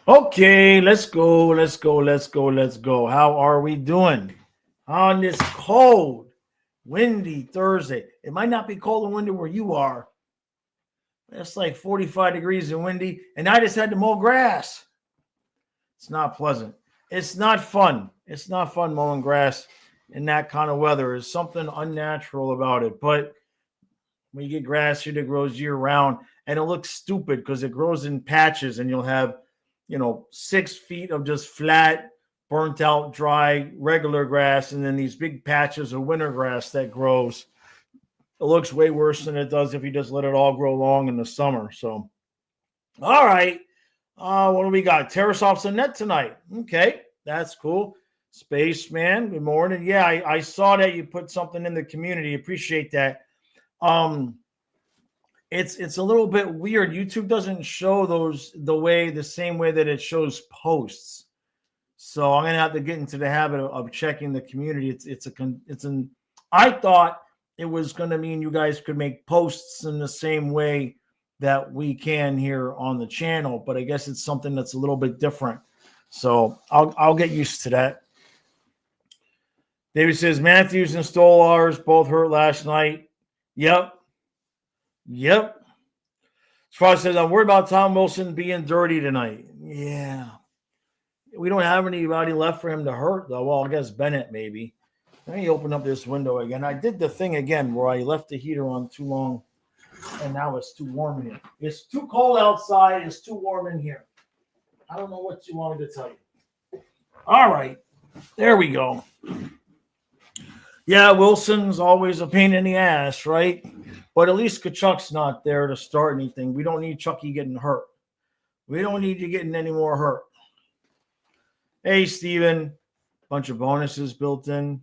Okay, let's go. Let's go. Let's go. Let's go. How are we doing on this cold, windy Thursday? It might not be cold and windy where you are. It's like 45 degrees and windy, and I just had to mow grass. It's not pleasant. It's not fun. It's not fun mowing grass in that kind of weather. There's something unnatural about it. But when you get grass here that grows year round, and it looks stupid because it grows in patches, and you'll have 6 feet of just flat, burnt out, dry, regular grass, and then these big patches of winter grass that grows. It looks way worse than it does if you just let it all grow long in the summer. So, all right. What do we got? Terrace off the net tonight. Okay, that's cool. Spaceman, good morning. Yeah, I saw that you put something in the community. Appreciate that. Um, it's a little bit weird. YouTube doesn't show those the same way that it shows posts. So I'm gonna have to get into the habit of checking the community. I thought it was gonna mean you guys could make posts in the same way that we can here on the channel, but I guess it's something that's a little bit different. So I'll get used to that. David says Matthews and Stolars both hurt last night. Yep. Frost says, I'm worried about Tom Wilson being dirty tonight. Yeah. We don't have anybody left for him to hurt, though. Well, I guess Bennett maybe. Let me open up this window again. I did the thing again where I left the heater on too long, and now it's too warm in here. It's too cold outside. It's too warm in here. I don't know what you want me to tell you. All right. There we go. Yeah, Wilson's always a pain in the ass, right? But at least Kachuk's not there to start anything. We don't need Chucky getting hurt. We don't need you getting any more hurt. Hey, Steven. Bunch of bonuses built in.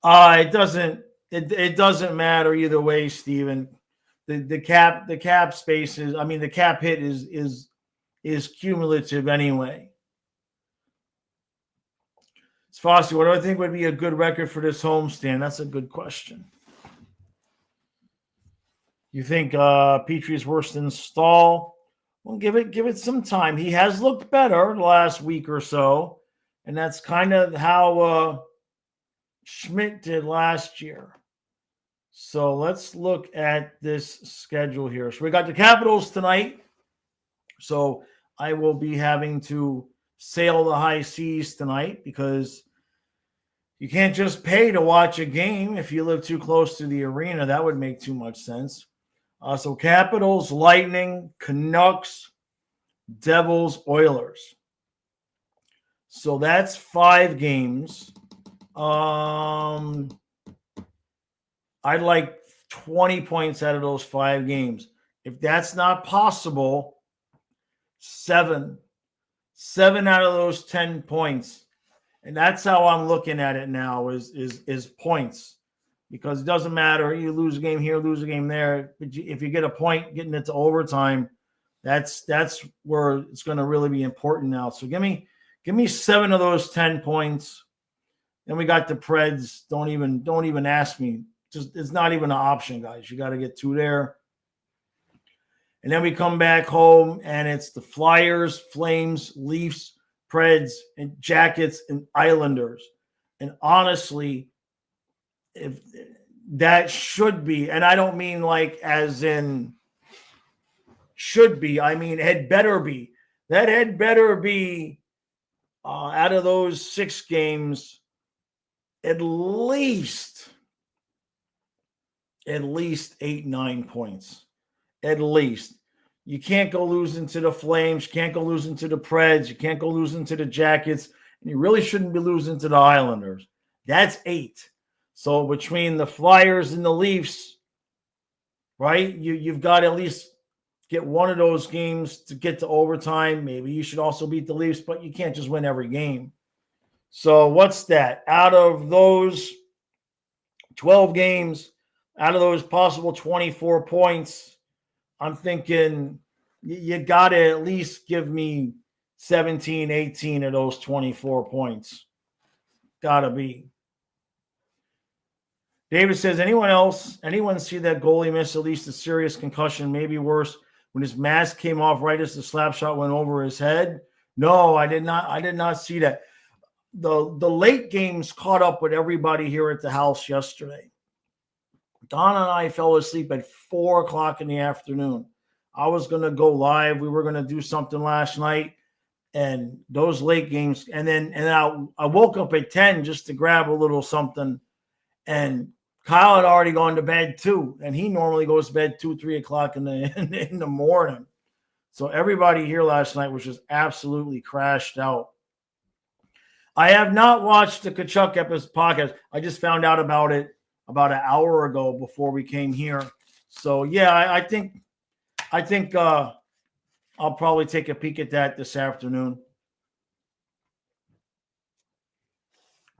It doesn't matter either way, Steven. The cap space is, I mean, the cap hit is cumulative anyway. Fossey, what do I think would be a good record for this homestand? That's a good question. You think Petrie is worse than Stahl? Well, give it some time. He has looked better the last week or so, and that's kind of how Schmidt did last year. So let's look at this schedule here. So we got the Capitals tonight. So I will be having to sail the high seas tonight because you can't just pay to watch a game if you live too close to the arena. That would make too much sense. So Capitals, Lightning, Canucks, Devils, Oilers. So that's 5 games. I'd like 20 points out of those 5 games. If that's not possible, 7 out of those 10 points. And that's how I'm looking at it now is points. Because it doesn't matter. You lose a game here, lose a game there. But if you get a point getting it to overtime, that's where it's going to really be important now. So give me 7 of those 10 points. Then we got the Preds. Don't even ask me. It's not even an option, guys. You got to get 2 there. And then we come back home, and it's the Flyers, Flames, Leafs, Preds, and Jackets, and Islanders. And honestly, if that should be, and I don't mean like as in should be, I mean had better be. That had better be out of those 6 games, at least 8, 9 points. At least. You can't go losing to the Flames. You can't go losing to the Preds. You can't go losing to the Jackets. And you really shouldn't be losing to the Islanders. That's 8. So between the Flyers and the Leafs, right, you've got to at least get one of those games to get to overtime. Maybe you should also beat the Leafs, but you can't just win every game. So what's that? Out of those 12 games, out of those possible 24 points, I'm thinking you got to at least give me 17, 18 of those 24 points. Got to be. David says, anyone see that goalie miss at least a serious concussion, maybe worse, when his mask came off right as the slap shot went over his head? No, I did not. I did not see that. The late games caught up with everybody here at the house yesterday. Don and I fell asleep at 4:00 in the afternoon. I was going to go live. We were going to do something last night, and those late games. And I woke up at 10 just to grab a little something, and Kyle had already gone to bed too, and he normally goes to bed 2, 3 o'clock in the morning. So everybody here last night was just absolutely crashed out. I have not watched the Kachuk podcast. I just found out about it about an hour ago before we came here. So yeah, I think I'll probably take a peek at that this afternoon.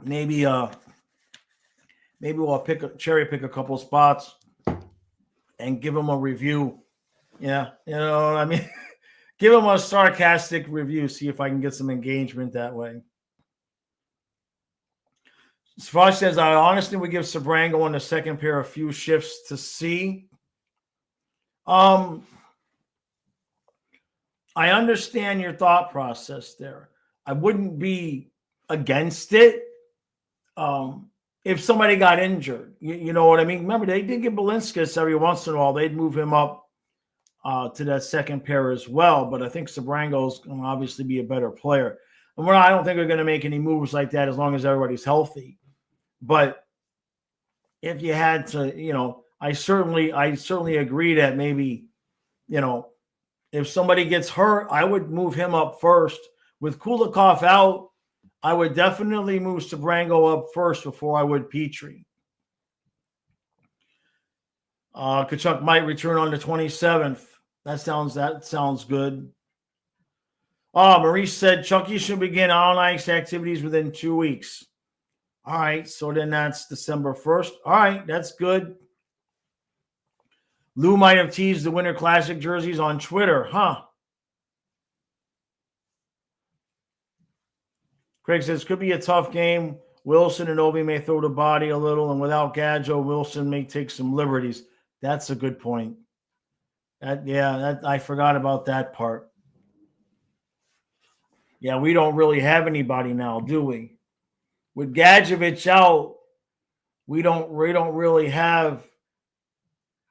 Maybe we'll cherry pick a couple spots and give them a review. Yeah, you know what I mean? Give them a sarcastic review, see if I can get some engagement that way. Svash says, I honestly would give Sabrango on the second pair a few shifts to see. I understand your thought process there. I wouldn't be against it if somebody got injured. You know what I mean? Remember, they did give Belinskas every once in a while. They'd move him up to that second pair as well. But I think Sabrango's going to obviously be a better player. And I don't think we're going to make any moves like that as long as everybody's healthy. But if you had to, you know, I certainly agree that maybe, you know, if somebody gets hurt, I would move him up first. With Kulikov out, I would definitely move Sabrango up first before I would Petrie. Kachuk might return on the 27th. That sounds good. Maurice said Chucky should begin on-ice activities within 2 weeks. All right, so then that's December 1st. All right, that's good. Lou might have teased the Winter Classic jerseys on Twitter, huh? Craig says, could be a tough game. Wilson and Ovi may throw the body a little, and without Gadjo, Wilson may take some liberties. That's a good point. I forgot about that part. Yeah, we don't really have anybody now, do we? With Gadjevich out, we don't really have,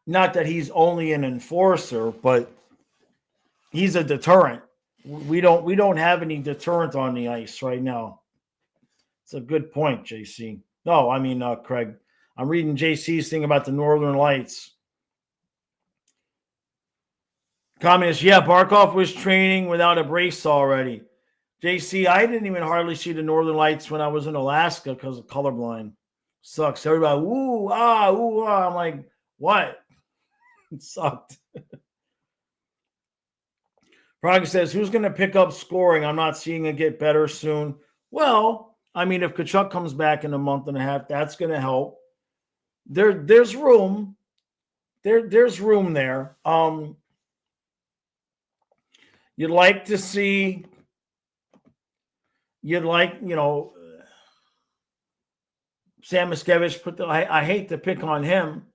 not that he's only an enforcer, but he's a deterrent. We don't have any deterrent on the ice right now. It's a good point, JC. No, I mean, Craig. I'm reading JC's thing about the Northern Lights. Communist, yeah, Barkov was training without a brace already. JC, I didn't even hardly see the Northern Lights when I was in Alaska because of colorblind. Sucks. Everybody, ooh, ah. I'm like, what? It sucked. Prague says, who's going to pick up scoring? I'm not seeing it get better soon. Well, I mean, if Kachuk comes back in a month and a half, that's going to help. There's room. There's room there. You'd like, you know, Sam Miskevich I hate to pick on him.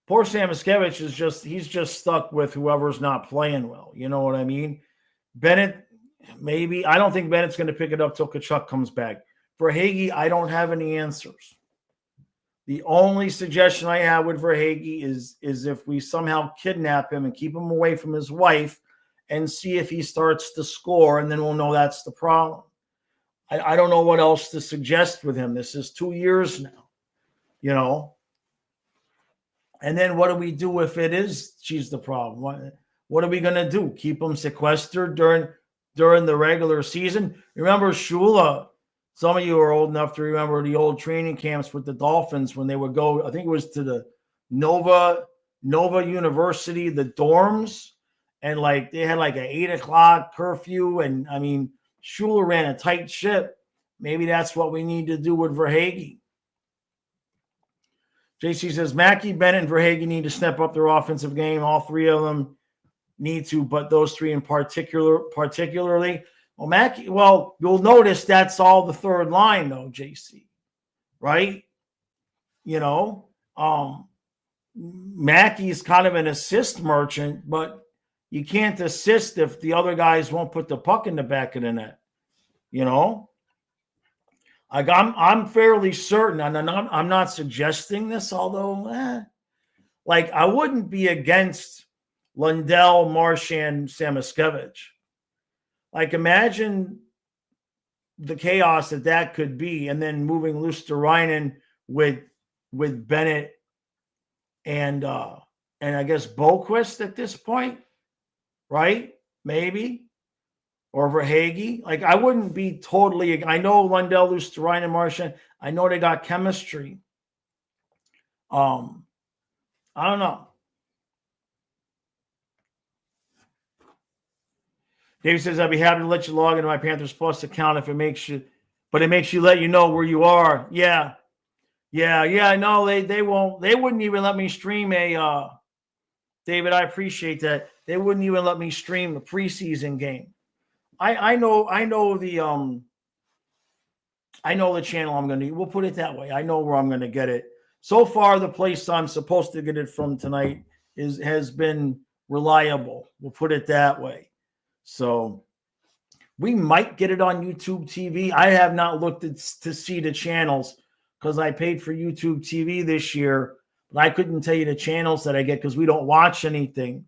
Poor Sam Miskevich he's just stuck with whoever's not playing well. You know what I mean? Bennett, maybe. I don't think Bennett's going to pick it up till Kachuk comes back. For Hagee, I don't have any answers. The only suggestion I have with Verhaeghe is if we somehow kidnap him and keep him away from his wife and see if he starts to score, and then we'll know that's the problem. I don't know what else to suggest with him. This is 2 years now, you know. And then what do we do if she's the problem? What are we going to do? Keep him sequestered during the regular season? Remember Shula? Some of you are old enough to remember the old training camps with the Dolphins when they would go, I think it was to the Nova University, the dorms, and like they had like an 8 o'clock curfew. And I mean, Shula ran a tight ship. Maybe that's what we need to do with Verhaeghe. JC says, Mackey, Bennett, and Verhaeghe need to step up their offensive game. All three of them need to, but those three in particularly. Well, Mackey, you'll notice that's all the third line, though, JC, right? You know, Mackey's kind of an assist merchant, but You can't assist if the other guys won't put the puck in the back of the net. You know, like I'm fairly certain, and I'm not suggesting this, although like I wouldn't be against Lundell, Marchand, Samoskevich. Like imagine the chaos that could be, and then moving Luosterainen with Bennett and I guess Boquist at this point, right? Maybe. Or Verhaeghe. Like I wouldn't be totally. I know Lundell, Luosterainen, Marchand. I know they got chemistry. I don't know. Dave says I'd be happy to let you log into my Panthers Plus account if it makes you, but it makes you let you know where you are. Yeah. No, they won't. They wouldn't even let me stream a. David, I appreciate that. They wouldn't even let me stream a preseason game. I know the channel I'm going to. We'll put it that way. I know where I'm going to get it. So far, the place I'm supposed to get it from tonight has been reliable. We'll put it that way. So we might get it on YouTube TV. I have not looked to see the channels because I paid for YouTube TV this year, but I couldn't tell you the channels that I get because we don't watch anything.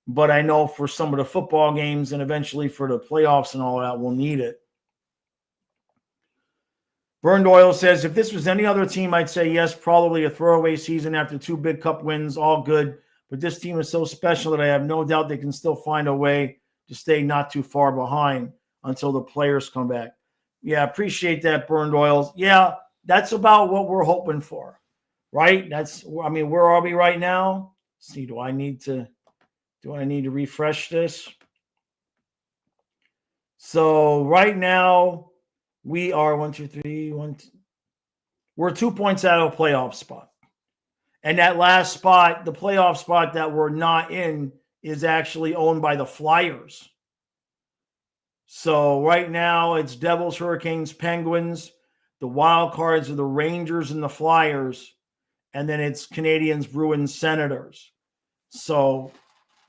But I know for some of the football games and eventually for the playoffs and all that, we'll need it. Burned Oil says, if this was any other team, I'd say yes, probably a throwaway season after 2 big cup wins, all good. But this team is so special that I have no doubt they can still find a way to stay not too far behind until the players come back. Yeah, appreciate that, Burned Oils. Yeah, that's about what we're hoping for, right? Where are we right now? Let's see, do I need to refresh this? So right now we are 1, 2, 3, 1, 2. We're 2 points out of a playoff spot. And that last spot, the playoff spot that we're not in, is actually owned by the Flyers. So right now it's Devils, Hurricanes, Penguins. The wild cards are the Rangers and the Flyers. And then it's Canadiens, Bruins, Senators. So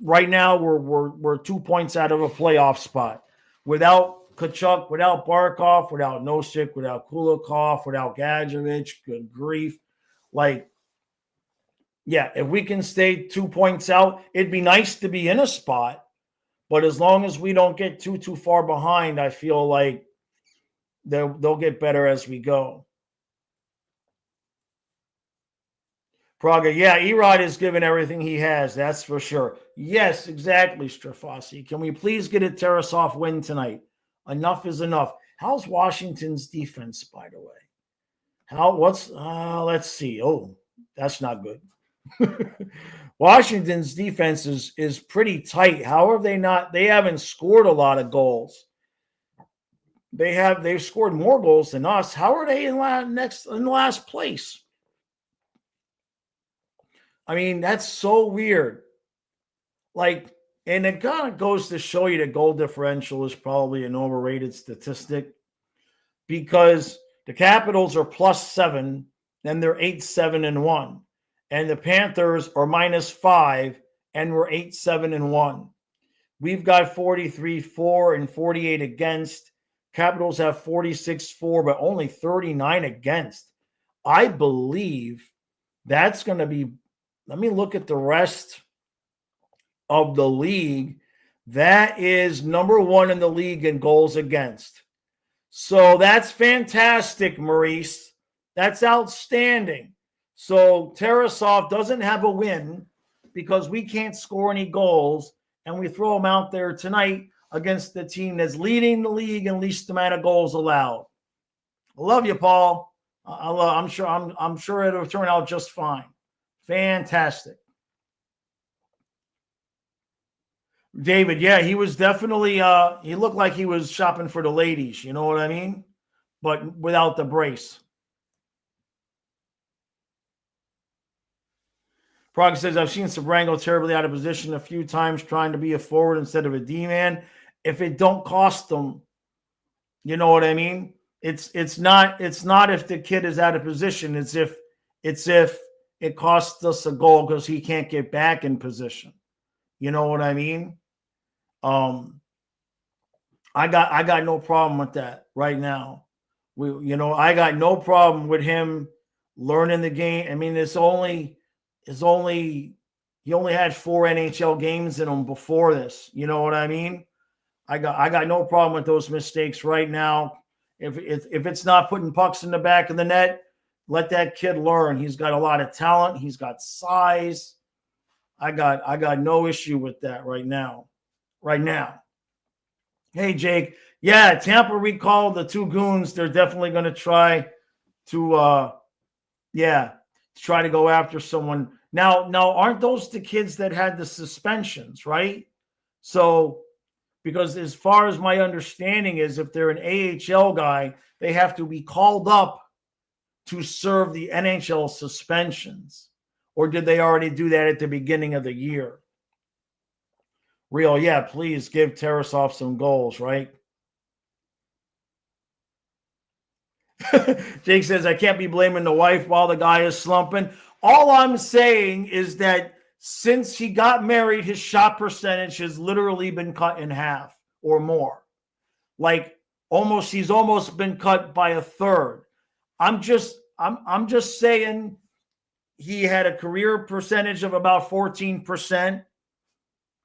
right now, we're 2 points out of a playoff spot. Without Tkachuk, without Barkov, without Nosek, without Kulikov, without Gadjevich, good grief. Like, yeah, if we can stay 2 points out, it'd be nice to be in a spot. But as long as we don't get too far behind, I feel like they'll get better as we go. Praga, yeah, Erod is giving everything he has. That's for sure. Yes, exactly, Strafossi. Can we please get a Tarasov win tonight? Enough is enough. How's Washington's defense, by the way? Let's see. Oh, that's not good. Washington's defense is pretty tight. How have they not? They haven't scored a lot of goals. They've scored more goals than us. How are they in last place? I mean, that's so weird. Like, and it kind of goes to show you that goal differential is probably an overrated statistic because the Capitals are +7, then they're 8-7-1. And the Panthers are -5, and we're 8-7-1. We've got 43-4 and 48 against. Capitals have 46-4, but only 39 against. I believe that's going to be. Let me look at the rest of the league. That is number 1 in the league in goals against. So that's fantastic, Maurice. That's outstanding. So Tarasov doesn't have a win because we can't score any goals, and we throw him out there tonight against the team that's leading the league in least amount of goals allowed. I love you, Paul. I'm sure it'll turn out just fine. Fantastic. David, yeah, he was definitely, he looked like he was shopping for the ladies, you know what I mean? But without the brace. Prague says, I've seen Sabrango terribly out of position a few times trying to be a forward instead of a D-man. If it don't cost them, you know what I mean? It's not if the kid is out of position. It's if it costs us a goal because he can't get back in position. You know what I mean? I got no problem with that right now. I got no problem with him learning the game. I mean, he only had 4 NHL games in him before this. You know what I mean? I got no problem with those mistakes right now. If it's not putting pucks in the back of the net, let that kid learn. He's got a lot of talent. He's got size. I got no issue with that right now. Right now. Hey, Jake. Yeah, Tampa recalled the 2 goons. They're definitely going to try to try to go after someone. Now, aren't those the kids that had the suspensions, right? So, because as far as my understanding is, if they're an AHL guy, they have to be called up to serve the NHL suspensions. Or did they already do that at the beginning of the year? Real, yeah, please give Tarasov some goals, right? Jake says, I can't be blaming the wife while the guy is slumping. All I'm saying is that since he got married, his shot percentage has literally been cut in half or more. Like he's almost been cut by a third. I'm just saying he had a career percentage of about 14%.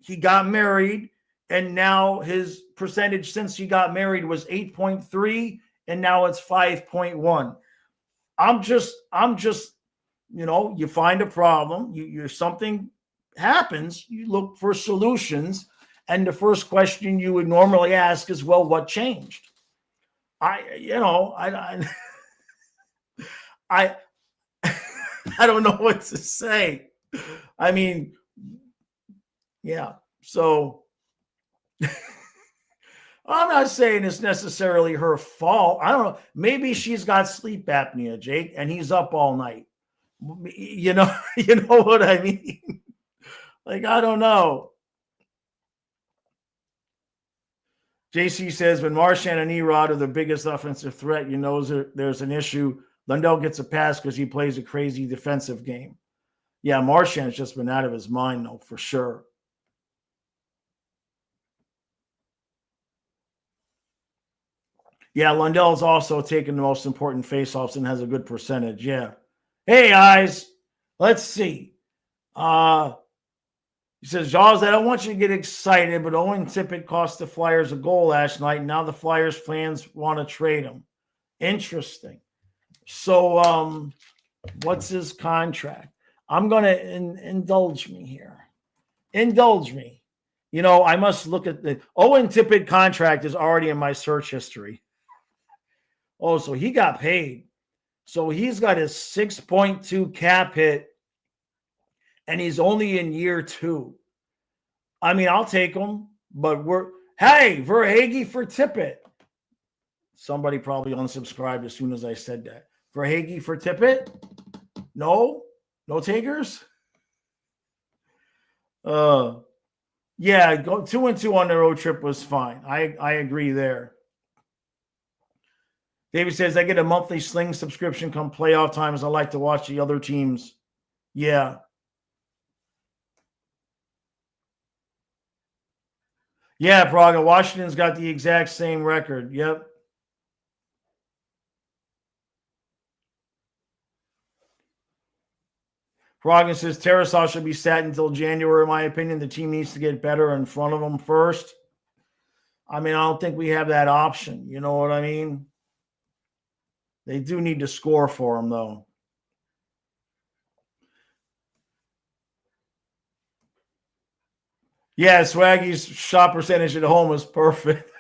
He got married, and now his percentage since he got married was 8.3, and now it's 5.1. I'm just, you find a problem, you something happens, you look for solutions, and the first question you would normally ask is, well, what changed? I don't know what to say. I mean, yeah. So I'm not saying it's necessarily her fault. I don't know. Maybe she's got sleep apnea, Jake, and he's up all night. You know what I mean? Like, I don't know. JC says, when Marchand and Erod are the biggest offensive threat, there's an issue. Lundell gets a pass because he plays a crazy defensive game. Yeah, Marchand's just been out of his mind, though, for sure. Yeah, Lundell's also taken the most important faceoffs and has a good percentage. Yeah. Hey, guys, let's see. He says, Jaws, I don't want you to get excited, but Owen Tippett cost the Flyers a goal last night. Now the Flyers fans want to trade him. Interesting. So what's his contract? I'm going to indulge me here. Indulge me. I must look at the Owen Tippett contract is already in my search history. Oh, so he got paid. So he's got his 6.2 cap hit, and he's only in year 2. I mean, I'll take him, but Verhaeghe for Tippett. Somebody probably unsubscribed as soon as I said that. Verhaeghe for Tippett? No takers? Yeah, go 2-2 on the road trip was fine. I agree there. David says, I get a monthly Sling subscription come playoff times. I like to watch the other teams. Yeah. Yeah, Praga. Washington's got the exact same record. Yep. Praga says, Tarasov should be sat until January, in my opinion. The team needs to get better in front of them first. I mean, I don't think we have that option. You know what I mean? They do need to score for him, though. Yeah, Swaggy's shot percentage at home is perfect.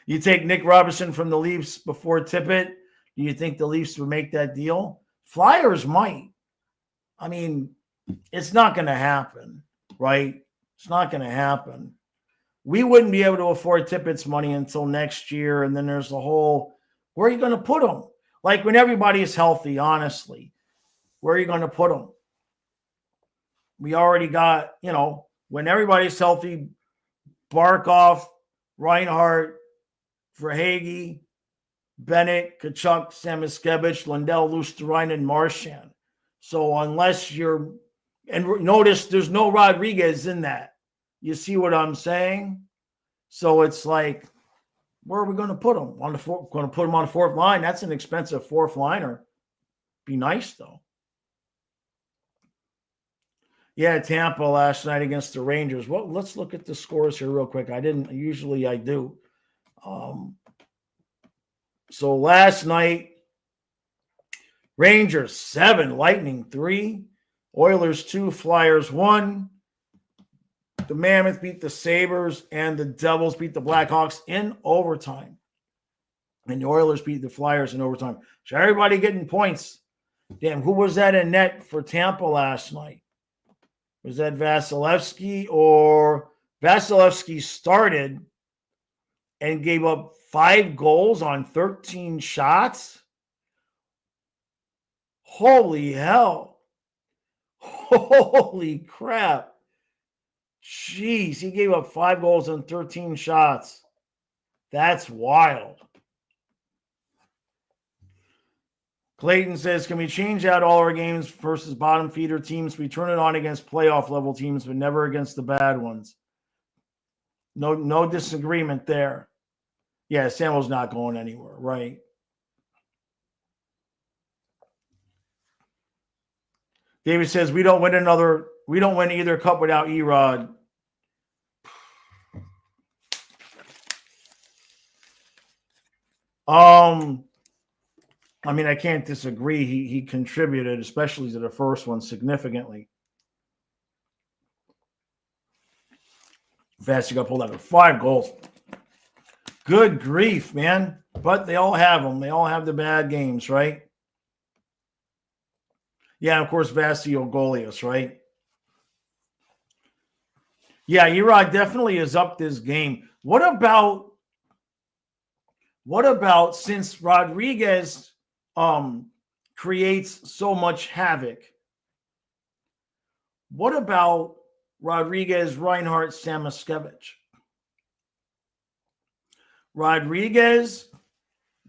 You take Nick Robertson from the Leafs before Tippett. Do you think the Leafs would make that deal? Flyers might. I mean, it's not going to happen, right? It's not going to happen. We wouldn't be able to afford Tippett's money until next year, and then there's the whole, where are you going to put him? Like when everybody is healthy, honestly, where are you going to put him? We already got, when everybody's healthy, Barkov, Reinhart, Verhaeghe, Bennett, Kachuk, Samoskevich, Lundell, Luostarinen, and Marchand. So unless you're, And notice there's no Rodriguez in that. You see what I'm saying? So it's like, where are we going to put him? Going to put him on the fourth line. That's an expensive fourth liner. Be nice, though. Yeah, Tampa last night against the Rangers. Well, let's look at the scores here real quick. I didn't. Usually I do. So last night, Rangers 7, Lightning 3, Oilers 2, Flyers 1. The Mammoth beat the Sabres, and the Devils beat the Blackhawks in overtime. And the Oilers beat the Flyers in overtime. So everybody getting points. Damn, who was that in net for Tampa last night? Was that Vasilevsky? Or Vasilevsky started and gave up 5 goals on 13 shots? Holy hell. Holy crap. Jeez, he gave up 5 goals on 13 shots. That's wild. Clayton says, can we change out all our games versus bottom feeder teams? We turn it on against playoff level teams, but never against the bad ones. No disagreement there. Yeah, Samuel's not going anywhere, right? David says, we don't win either cup without Erod. I mean, I can't disagree. He contributed, especially to the first one, significantly. Fast, you got pulled out of 5 goals. Good grief, man. But they all have them. They all have the bad games, right? Yeah, of course, Vasily Golias, right? Yeah, Erod definitely has upped his game. What about since Rodriguez creates so much havoc? What about Rodriguez, Reinhart, Samoskevich? Rodriguez,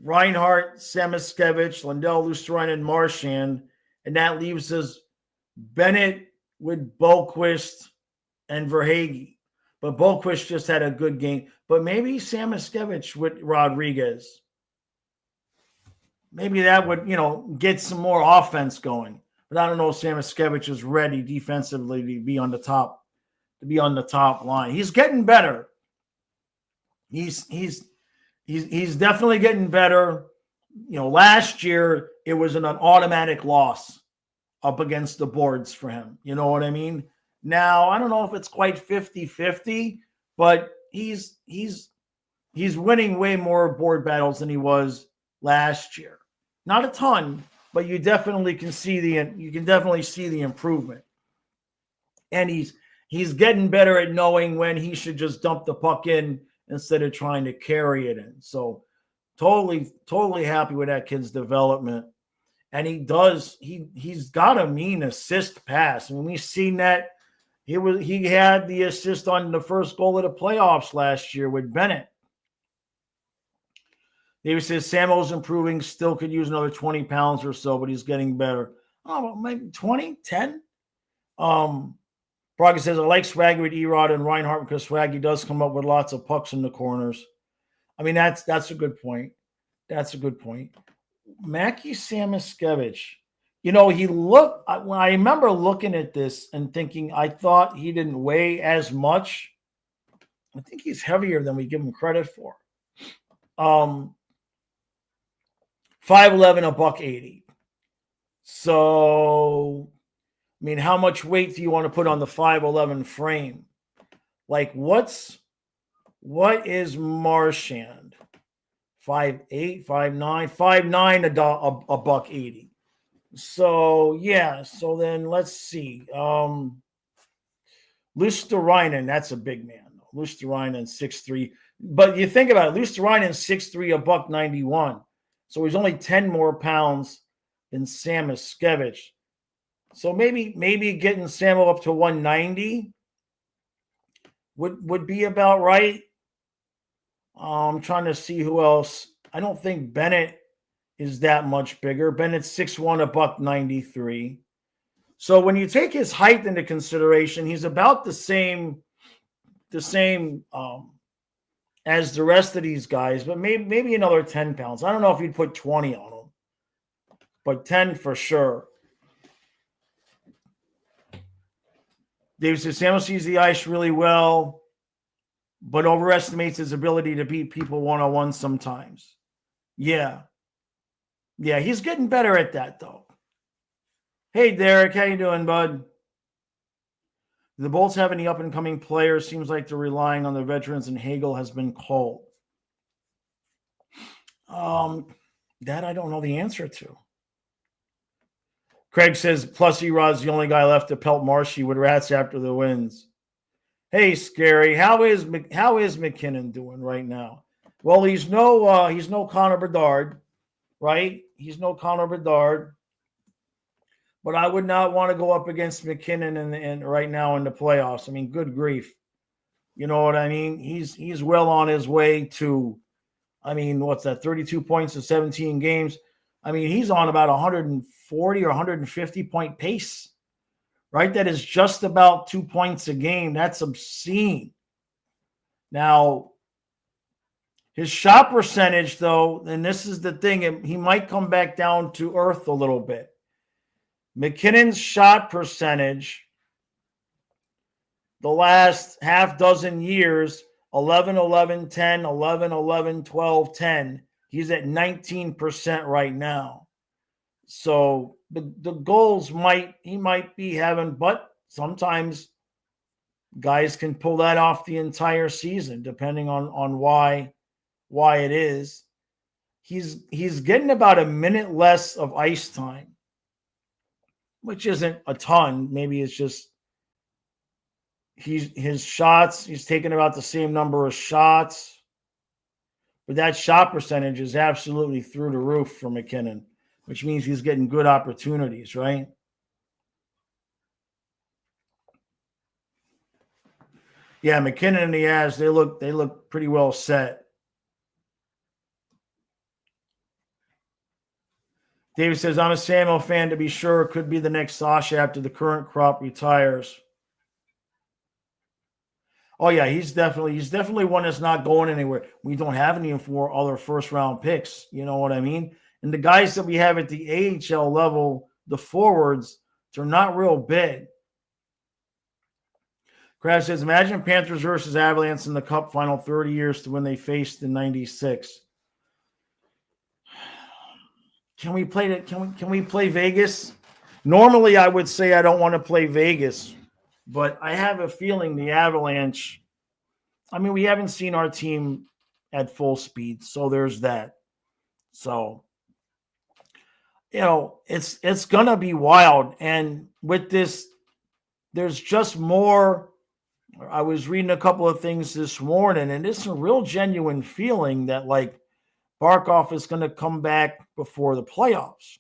Reinhart, Samoskevich, Lindell, Lusterine, Marchand, and that leaves us Bennett with Boqvist and Verhaeghe. But Boqvist just had a good game. But maybe Samoskevich with Rodriguez. Maybe that would, get some more offense going. But I don't know if Samoskevich is ready defensively to be on the top line. He's getting better. He's definitely getting better. Last year it was an automatic loss up against the boards for him. You know what I mean? Now, I don't know if it's quite 50-50, but he's winning way more board battles than he was last year. Not a ton, but you definitely can see the improvement. And he's getting better at knowing when he should just dump the puck in instead of trying to carry it in. So totally happy with that kid's development. And he's got a mean assist pass. And we've seen that he had the assist on the first goal of the playoffs last year with Bennett. David says Samo's improving, still could use another 20 pounds or so, but he's getting better. Oh, maybe 20, 10? Braga says, I like Swaggy with Erod and Reinhart because Swaggy does come up with lots of pucks in the corners. I mean, that's a good point. That's a good point. Mackie Samoskevich, I remember looking at this and thinking, I thought he didn't weigh as much. I think he's heavier than we give him credit for. 5'11", $180. So, I mean, how much weight do you want to put on the 5'11" frame? Like, what is Marchand? 5'8", 5'9", 5'9", $180. So, yeah. So then let's see. Lusterinen, that's a big man. Lusterinen, 6'3". But you think about it, Lusterinen, 6'3", $191. So he's only 10 more pounds than Samoskevich. So maybe getting Samo up to 190 would be about right. I'm trying to see who else. I don't think Bennett is that much bigger. Bennett's 6'1", $193. So when you take his height into consideration, he's about the same as the rest of these guys, but maybe another 10 pounds. I don't know if you'd put 20 on him, but 10 for sure. David says Samuel sees the ice really well, but overestimates his ability to beat people one-on-one sometimes. Yeah, he's getting better at that, though. Hey, Derek, how you doing, bud? Do the Bolts have any up-and-coming players? Seems like they're relying on their veterans, and Hagel has been cold. That I don't know the answer to. Craig says, plus Erod's the only guy left to pelt Marshy with rats after the wins. Hey, Scary, how is McKinnon doing right now? Well, he's no Connor Bedard, right? He's no Connor Bedard. But I would not want to go up against McKinnon and right now in the playoffs. I mean, good grief. You know what I mean? He's well on his way to, I mean, what's that, 32 points in 17 games? I mean, he's on about 140 or 150 point pace, right? That is just about 2 points a game. That's obscene. Now, his shot percentage, though, and this is the thing, he might come back down to earth a little bit. McKinnon's shot percentage the last half dozen years, 11, 11, 10, 11, 11, 12, 10. He's at 19% right now. So the goals he might be having, but sometimes guys can pull that off the entire season, depending on why it is. He's getting about a minute less of ice time, which isn't a ton. Maybe it's just his shots, he's taking about the same number of shots. But that shot percentage is absolutely through the roof for McKinnon, which means he's getting good opportunities, right? Yeah, McKinnon and the Avs, they look pretty well set. David says, I'm a Samuel fan to be sure. Could be the next Sasha after the current crop retires. Oh, yeah, he's definitely one that's not going anywhere. We don't have any for other first-round picks. You know what I mean? And the guys that we have at the AHL level, the forwards, they're not real big. Kraft says, imagine Panthers versus Avalanche in the Cup final 30 years to when they faced in 96. Can we play that? Can we play Vegas? Normally, I would say I don't want to play Vegas, but I have a feeling the Avalanche, I mean, we haven't seen our team at full speed, so there's that. So, you know, it's going to be wild. And with this, there's just more. I was reading a couple of things this morning, and it's a real genuine feeling that, like, Barkov is going to come back before the playoffs.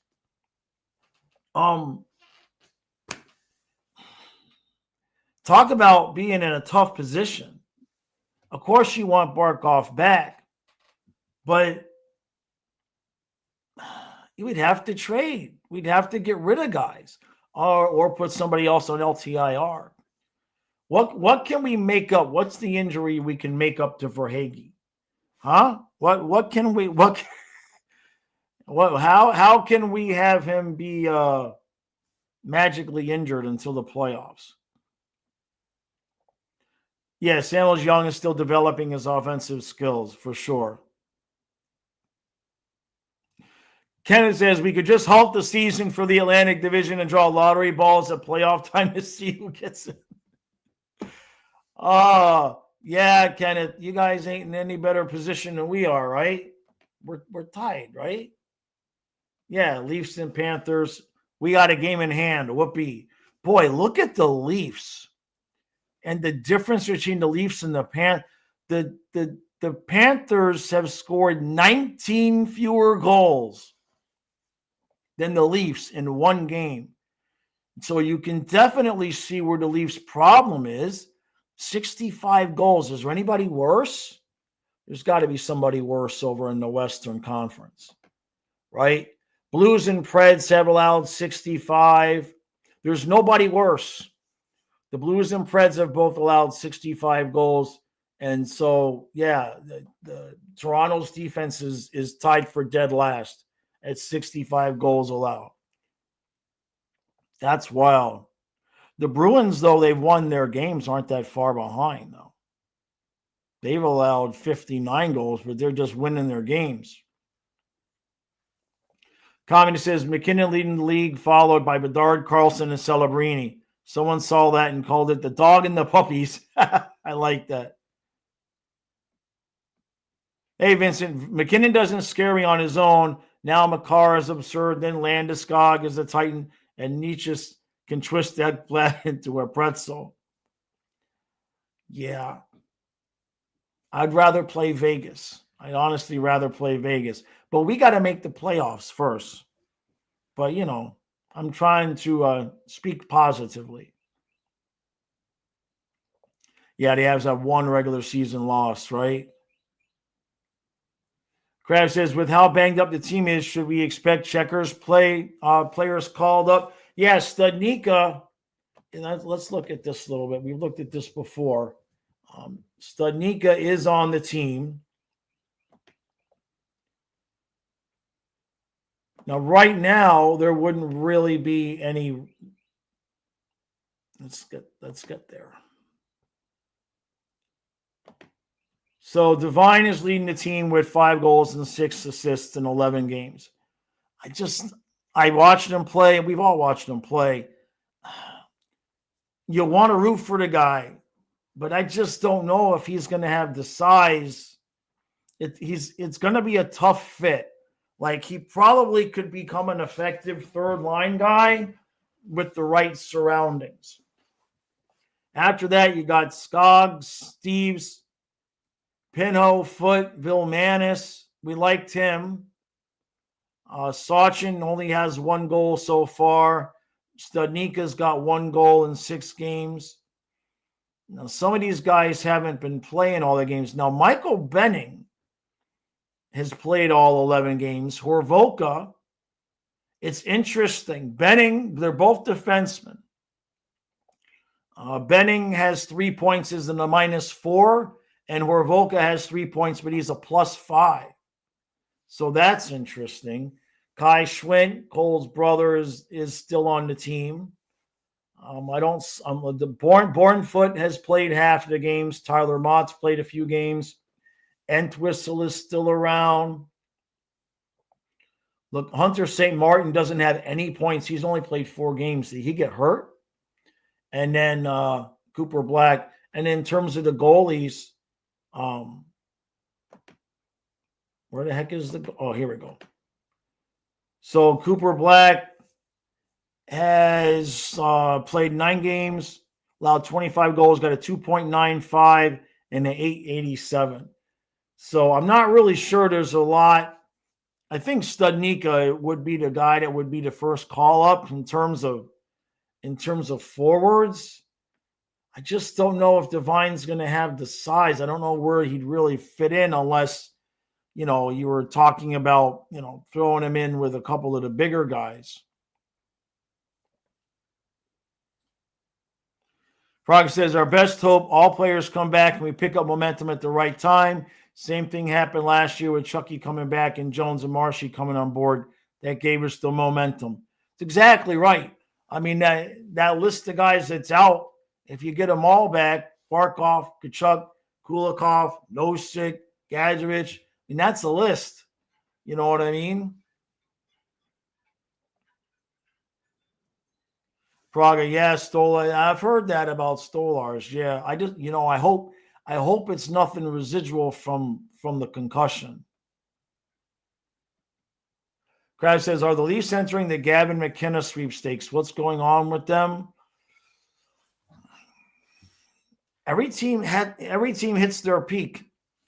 Talk about being in a tough position. Of course, you want Barkov back, but you would have to trade. We'd have to get rid of guys or put somebody else on LTIR. What can we make up? What's the injury we can make up to Verhaeghe? Huh? What can we how can we have him be magically injured until the playoffs? Yeah, Samuel Young is still developing his offensive skills for sure. Kenneth says we could just halt the season for the Atlantic Division and draw lottery balls at playoff time to see who gets it. Yeah, Kenneth, you guys ain't in any better position than we are, right? We're tied, right? Yeah, Leafs and Panthers. We got a game in hand. Whoopee. Boy, look at the Leafs. And the difference between the Leafs and the Panthers have scored 19 fewer goals than the Leafs in one game. So you can definitely see where the Leafs' problem is. 65 goals. Is there anybody worse? There's got to be somebody worse over in the Western Conference, right? Blues and Preds have allowed 65. There's nobody worse. The Blues and Preds have both allowed 65 goals. And so, yeah, the Toronto's defense is tied for dead last at 65 goals allowed. That's wild. The Bruins, though, they've won their games, aren't that far behind, though. They've allowed 59 goals, but they're just winning their games. Comment says, McKinnon leading the league, followed by Bedard, Carlson, and Celebrini. Someone saw that and called it the dog and the puppies. I like that. Hey, Vincent, McKinnon doesn't scare me on his own. Now Makar is absurd. Then Landeskog is a Titan, and Nietzsche can twist that flat into a pretzel. Yeah. I'd rather play Vegas. I'd honestly rather play Vegas. But we got to make the playoffs first. But, you know, I'm trying to speak positively. Yeah, they have that one regular season loss, right? Crab says, with how banged up the team is, should we expect Checkers players called up? Yeah, Studnicka. And let's look at this a little bit. We've looked at this before. Studnicka is on the team. Now, right now, there wouldn't really be any. Let's get there. So Devine is leading the team with 5 goals and 6 assists in 11 games. I watched him play. We've all watched him play. You want to root for the guy, but I just don't know if he's going to have the size. It's going to be a tough fit. Like, he probably could become an effective third line guy with the right surroundings. After that, you got Skoggs, Steves, Pinho, Foote, Vilmanis. We liked him. Sachin only has 1 goal so far. Studnicka's got 1 goal in 6 games. Now, some of these guys haven't been playing all the games. Now, Michael Benning has played all 11 games. Horvolka, it's interesting. Benning, they're both defensemen. Benning has 3 points, is in the -4, and Horvolka has 3 points, but he's a +5. So that's interesting. Kai Schwint, Cole's brother, is still on the team. Bornfoot has played half of the games. Tyler Mott's played a few games. Entwistle is still around. Look, Hunter St. Martin doesn't have any points. He's only played 4 games. Did he get hurt? And then Cooper Black. And in terms of the goalies, where the heck is the – oh, here we go. So Cooper Black has played 9 games, allowed 25 goals, got a 2.95 and an 887. So I'm not really sure there's a lot. I think Studnicka would be the guy that would be the first call up in terms of forwards. I just don't know if Devine's going to have the size. I don't know where he'd really fit in unless, you know, you were talking about, you know, throwing him in with a couple of the bigger guys. Frog says, our best hope, all players come back and we pick up momentum at the right time. Same thing happened last year with Chucky coming back and Jones and Marshy coming on board. That gave us the momentum. It's exactly right. I mean, that list of guys that's out, if you get them all back, Barkov, Kachuk, Kulikov, Nosik, Gadjevich, I mean, that's a list. You know what I mean? Praga, yeah, Stolar. I've heard that about Stolars. Yeah, I just, you know, I hope it's nothing residual from the concussion. Crab says, are the Leafs entering the Gavin McKenna sweepstakes? What's going on with them? Every team hits their peak.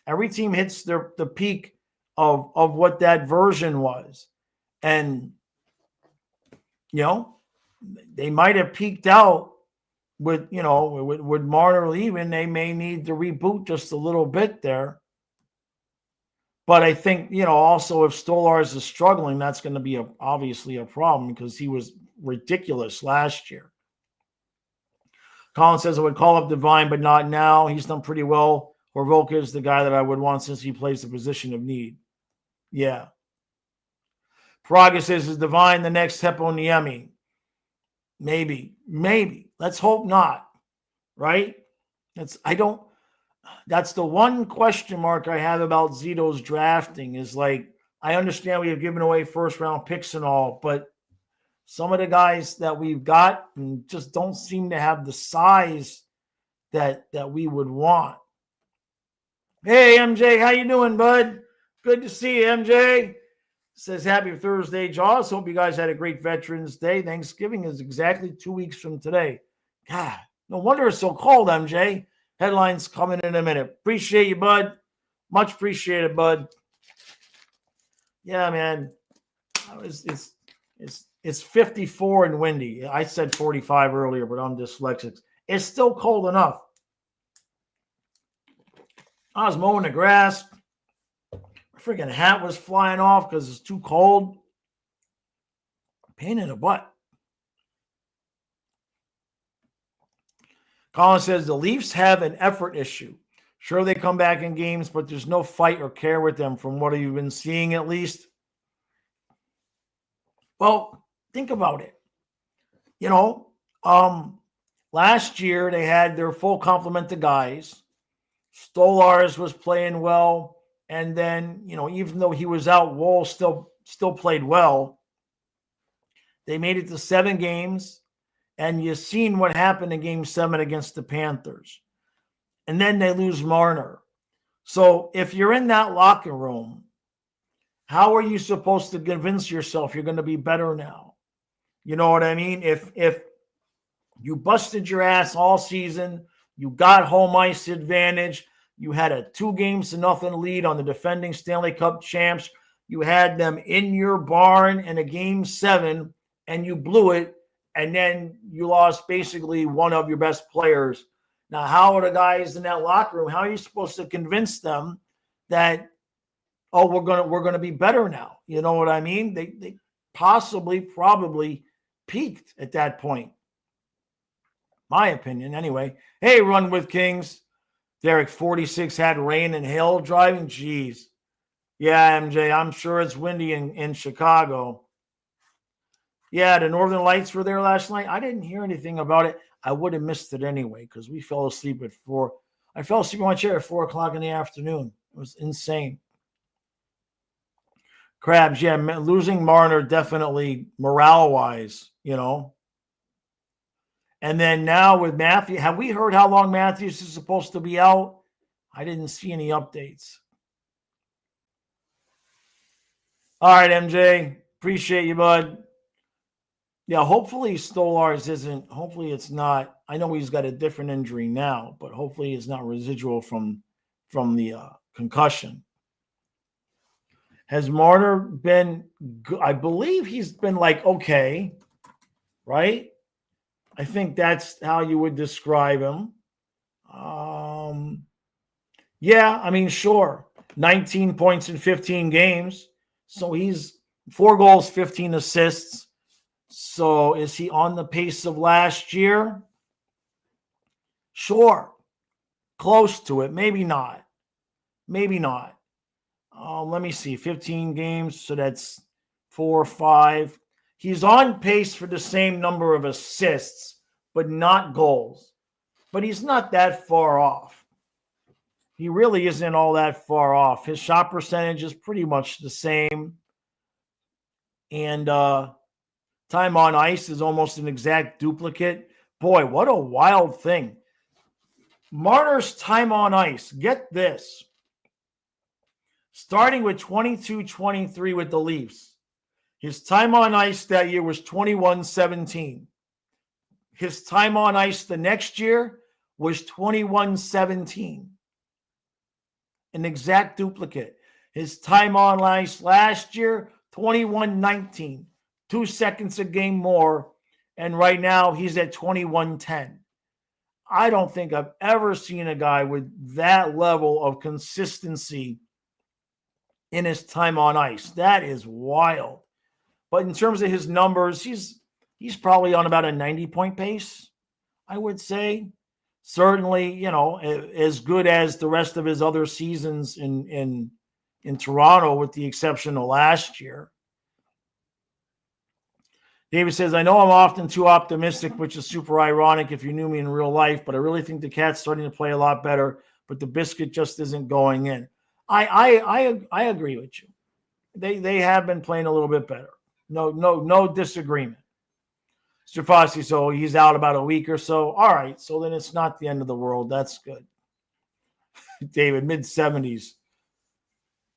Every team hits the peak of what that version was. And, you know, they might have peaked out with, you know, with Marner leaving. They may need to reboot just a little bit there. But I think, you know, also if Stolars is struggling, that's going to be obviously a problem because he was ridiculous last year. Colin says, I would call up Devine, but not now. He's done pretty well. Horvolka is the guy that I would want since he plays the position of need. Yeah. Praga says, is Devine the next Heponiemi? Maybe. Let's hope not. Right? That's the one question mark I have about Zito's drafting is like, I understand we have given away first round picks and all, but some of the guys that we've got just don't seem to have the size that we would want. Hey, MJ, how you doing, bud? Good to see you, MJ. Says, happy Thursday, Jaws. Hope you guys had a great Veterans Day. Thanksgiving is exactly 2 weeks from today. God, no wonder it's so cold, MJ. Headlines coming in a minute. Appreciate you, bud. Much appreciated, bud. Yeah, man. It's 54 and windy. I said 45 earlier, but I'm dyslexic. It's still cold enough. I was mowing the grass. My freaking hat was flying off because it's too cold. Pain in the butt. Colin says the Leafs have an effort issue. Sure, they come back in games, but there's no fight or care with them from what you've been seeing at least. Well, think about it. Last year they had their full complement of guys. Stolarz was playing well, and then, even though he was out, Woll still played well. They made it to 7 games, and you've seen what happened in Game 7 against the Panthers. And then they lose Marner. So if you're in that locker room, how are you supposed to convince yourself you're going to be better now? You know what I mean? If you busted your ass all season, you got home ice advantage, you had a 2-0 lead on the defending Stanley Cup champs, you had them in your barn in a Game 7, and you blew it, and then you lost basically one of your best players. Now, how are the guys in that locker room? How are you supposed to convince them that, we're gonna be better now? You know what I mean? They probably peaked at that point. My opinion, anyway. Hey, Run with Kings. Derek 46 had rain and hail driving. Jeez. Yeah, MJ, I'm sure it's windy in Chicago. Yeah, the Northern Lights were there last night. I didn't hear anything about it. I would have missed it anyway because we fell asleep at 4. I fell asleep in my chair at 4 o'clock in the afternoon. It was insane. Krabs, yeah, losing Marner definitely morale-wise, And then now with Matthew, have we heard how long Matthews is supposed to be out? I didn't see any updates. All right, MJ. Appreciate you, bud. Yeah, hopefully hopefully it's not. I know he's got a different injury now, but hopefully it's not residual from the concussion. Has Marner been good? I believe he's been okay, right? I think that's how you would describe him. Yeah, I mean, sure. 19 points in 15 games. So he's 4 goals, 15 assists. So is he on the pace of last year? Sure. Close to it. Maybe not. Let me see. 15 games. So that's 4 or 5. He's on pace for the same number of assists, but not goals. But he's not that far off. He really isn't all that far off. His shot percentage is pretty much the same. And time on ice is almost an exact duplicate. Boy, what a wild thing. Marner's time on ice, get this. Starting with 22-23 with the Leafs, his time on ice that year was 21-17. His time on ice the next year was 21-17. An exact duplicate. His time on ice last year, 21-19. 2 seconds a game more. And right now he's at 21-10. I don't think I've ever seen a guy with that level of consistency in his time on ice. That is wild. But in terms of his numbers, he's he's probably on about a 90-point pace, I would say. Certainly, as good as the rest of his other seasons in Toronto, with the exception of last year. David says, I know I'm often too optimistic, which is super ironic if you knew me in real life, but I really think the Cat's starting to play a lot better, but the biscuit just isn't going in. I agree with you. They have been playing a little bit better. No disagreement. Strafosky, so he's out about a week or so. All right, so then it's not the end of the world. That's good. David, mid-70s.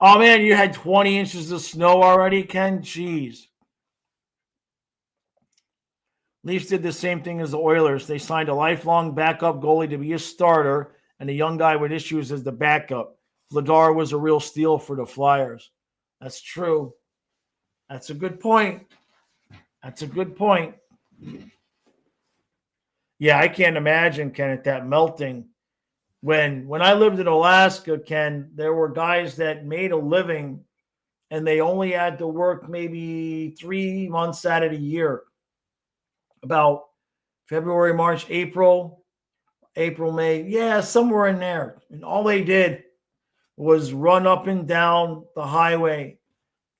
Oh, man, you had 20 inches of snow already, Ken? Jeez. Leafs did the same thing as the Oilers. They signed a lifelong backup goalie to be a starter and a young guy with issues as the backup. Vladar was a real steal for the Flyers. That's true. That's a good point. Yeah, I can't imagine, Ken, that melting. When I lived in Alaska, Ken, there were guys that made a living and they only had to work maybe 3 months out of the year. About February, March, April, May. Yeah, somewhere in there. And all they did was run up and down the highway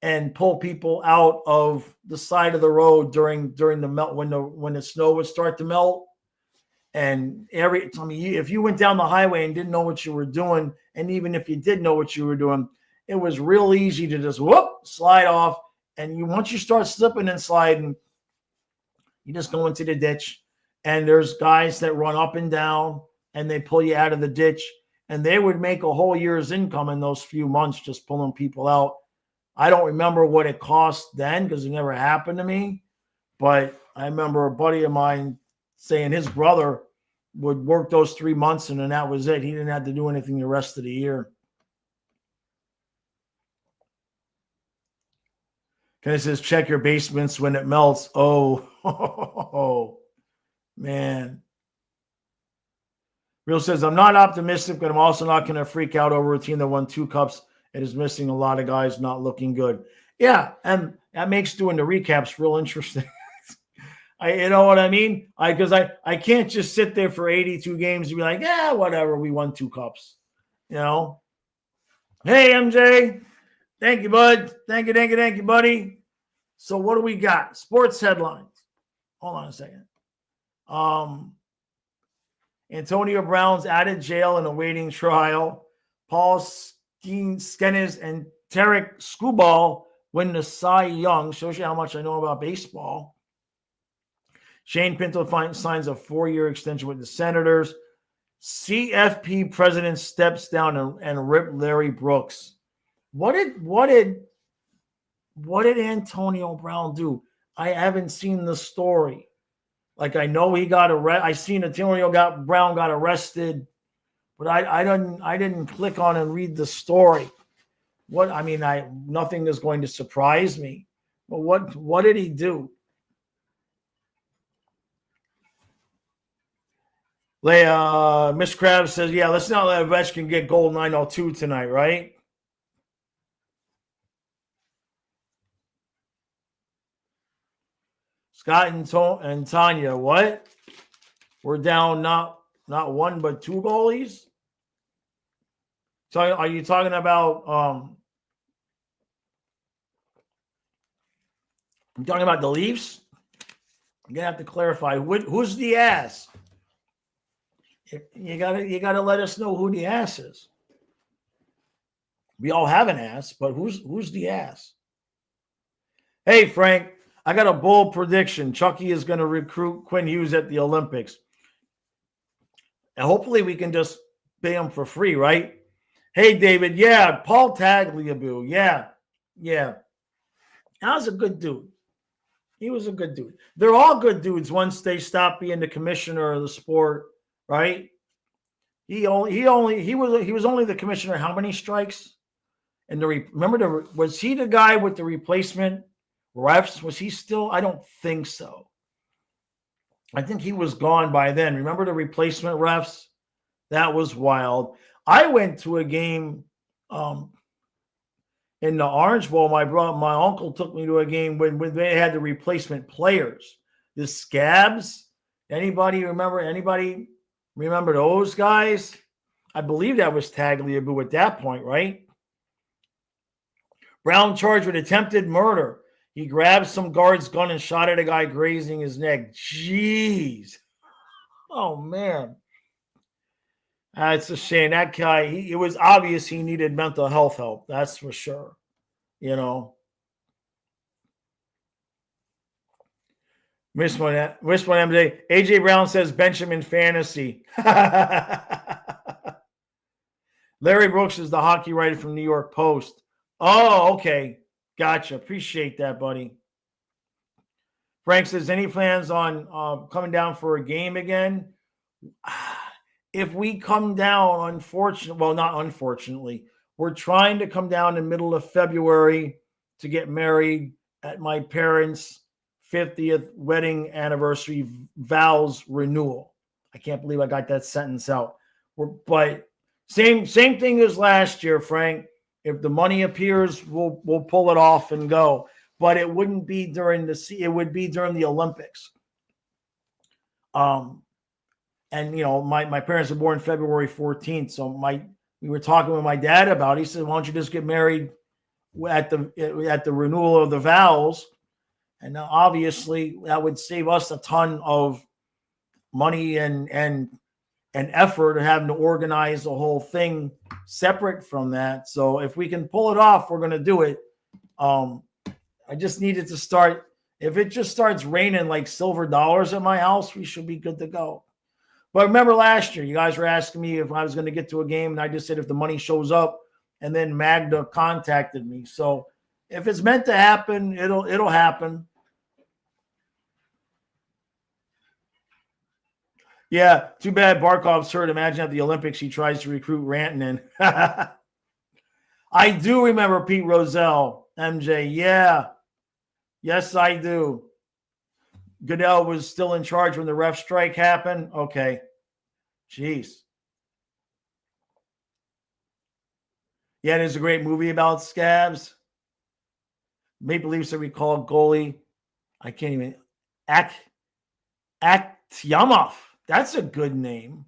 and pull people out of the side of the road during the melt when the snow would start to melt. And if you went down the highway and didn't know what you were doing, and even if you did know what you were doing, it was real easy to just slide off. And once you start slipping and sliding, you just go into the ditch. And there's guys that run up and down and they pull you out of the ditch. And they would make a whole year's income in those few months just pulling people out. I don't remember what it cost then because it never happened to me. But I remember a buddy of mine saying his brother would work those 3 months and then that was it. He didn't have to do anything the rest of the year. Ken says, check your basements when it melts. Oh, man. Real says, I'm not optimistic, but I'm also not going to freak out over a team that won 2 cups and is missing a lot of guys not looking good. Yeah, and that makes doing the recaps real interesting. You know what I mean? Because I can't just sit there for 82 games and be like, yeah, whatever, we won 2 cups. Hey, MJ. Thank you, bud. Thank you, buddy. So what do we got? Sports headlines. Hold on a second. Antonio Brown's out of jail and awaiting trial. Paul Skenes and Tarek Skubal win the Cy Young. Shows you how much I know about baseball. Shane Pinto signs a 4-year extension with the Senators. CFP president steps down and ripped Larry Brooks. What did Antonio Brown do? I haven't seen the story. Like, I know he got arrested. I seen Brown got arrested, but I didn't click on and read the story. Nothing is going to surprise me. But what did he do? Miss Krabs says, yeah, let's not let Ovechkin get goal 902 tonight, right? Scott and Tanya, what? We're down not 1 but 2 goalies? So are you talking about I'm talking about the Leafs? I'm gonna have to clarify who's the ass. You gotta let us know who the ass is. We all have an ass, but who's the ass? Hey, Frank, I got a bold prediction. Chucky is going to recruit Quinn Hughes at the Olympics. And hopefully we can just pay him for free, right? Hey, David, yeah, Paul Tagliabue, yeah. That was a good dude. He was a good dude. They're all good dudes once they stop being the commissioner of the sport, right? He was only the commissioner. How many strikes? And was he the guy with the replacement refs? Was he still? I don't think so. I think he was gone by then. Remember the replacement refs? That was wild. I went to a game in the Orange Bowl. My uncle took me to a game when they had the replacement players. The Scabs. Anybody remember those guys? I believe that was Tagliabue at that point, right? Brown charged with attempted murder. He grabbed some guard's gun and shot at a guy, grazing his neck. Jeez. Oh, man. It's a shame. That guy, it was obvious he needed mental health help. That's for sure. You know. Miss one MJ. AJ Brown says Benjamin Fantasy. Larry Brooks is the hockey writer from New York Post. Oh, okay. Gotcha. Appreciate that, buddy. Frank says, any plans on coming down for a game again? If we come down, not unfortunately, we're trying to come down in the middle of February to get married at my parents' 50th wedding anniversary vows renewal. I can't believe I got that sentence out. But same thing as last year, Frank. If the money appears, we'll pull it off and go. But it wouldn't be during it would be during the Olympics. And my parents were born February 14th. So we were talking with my dad about it. He said, why don't you just get married at the renewal of the vows? And now obviously that would save us a ton of money and effort of having to organize the whole thing separate from that. So if we can pull it off, we're going to do it. I just needed to start. If it just starts raining like silver dollars at my house, we should be good to go. But remember last year, you guys were asking me if I was going to get to a game, and I just said if the money shows up, and then Magda contacted me. So if it's meant to happen, it'll happen. Yeah, too bad Barkov's hurt. Imagine at the Olympics he tries to recruit Rantanen. I do remember Pete Rozelle, MJ. Yeah. Yes, I do. Goodell was still in charge when the ref strike happened. Okay. Jeez. Yeah, there's a great movie about Scabs. Maple Leafs that recall goalie. I can't even. Akhtyamov. That's a good name.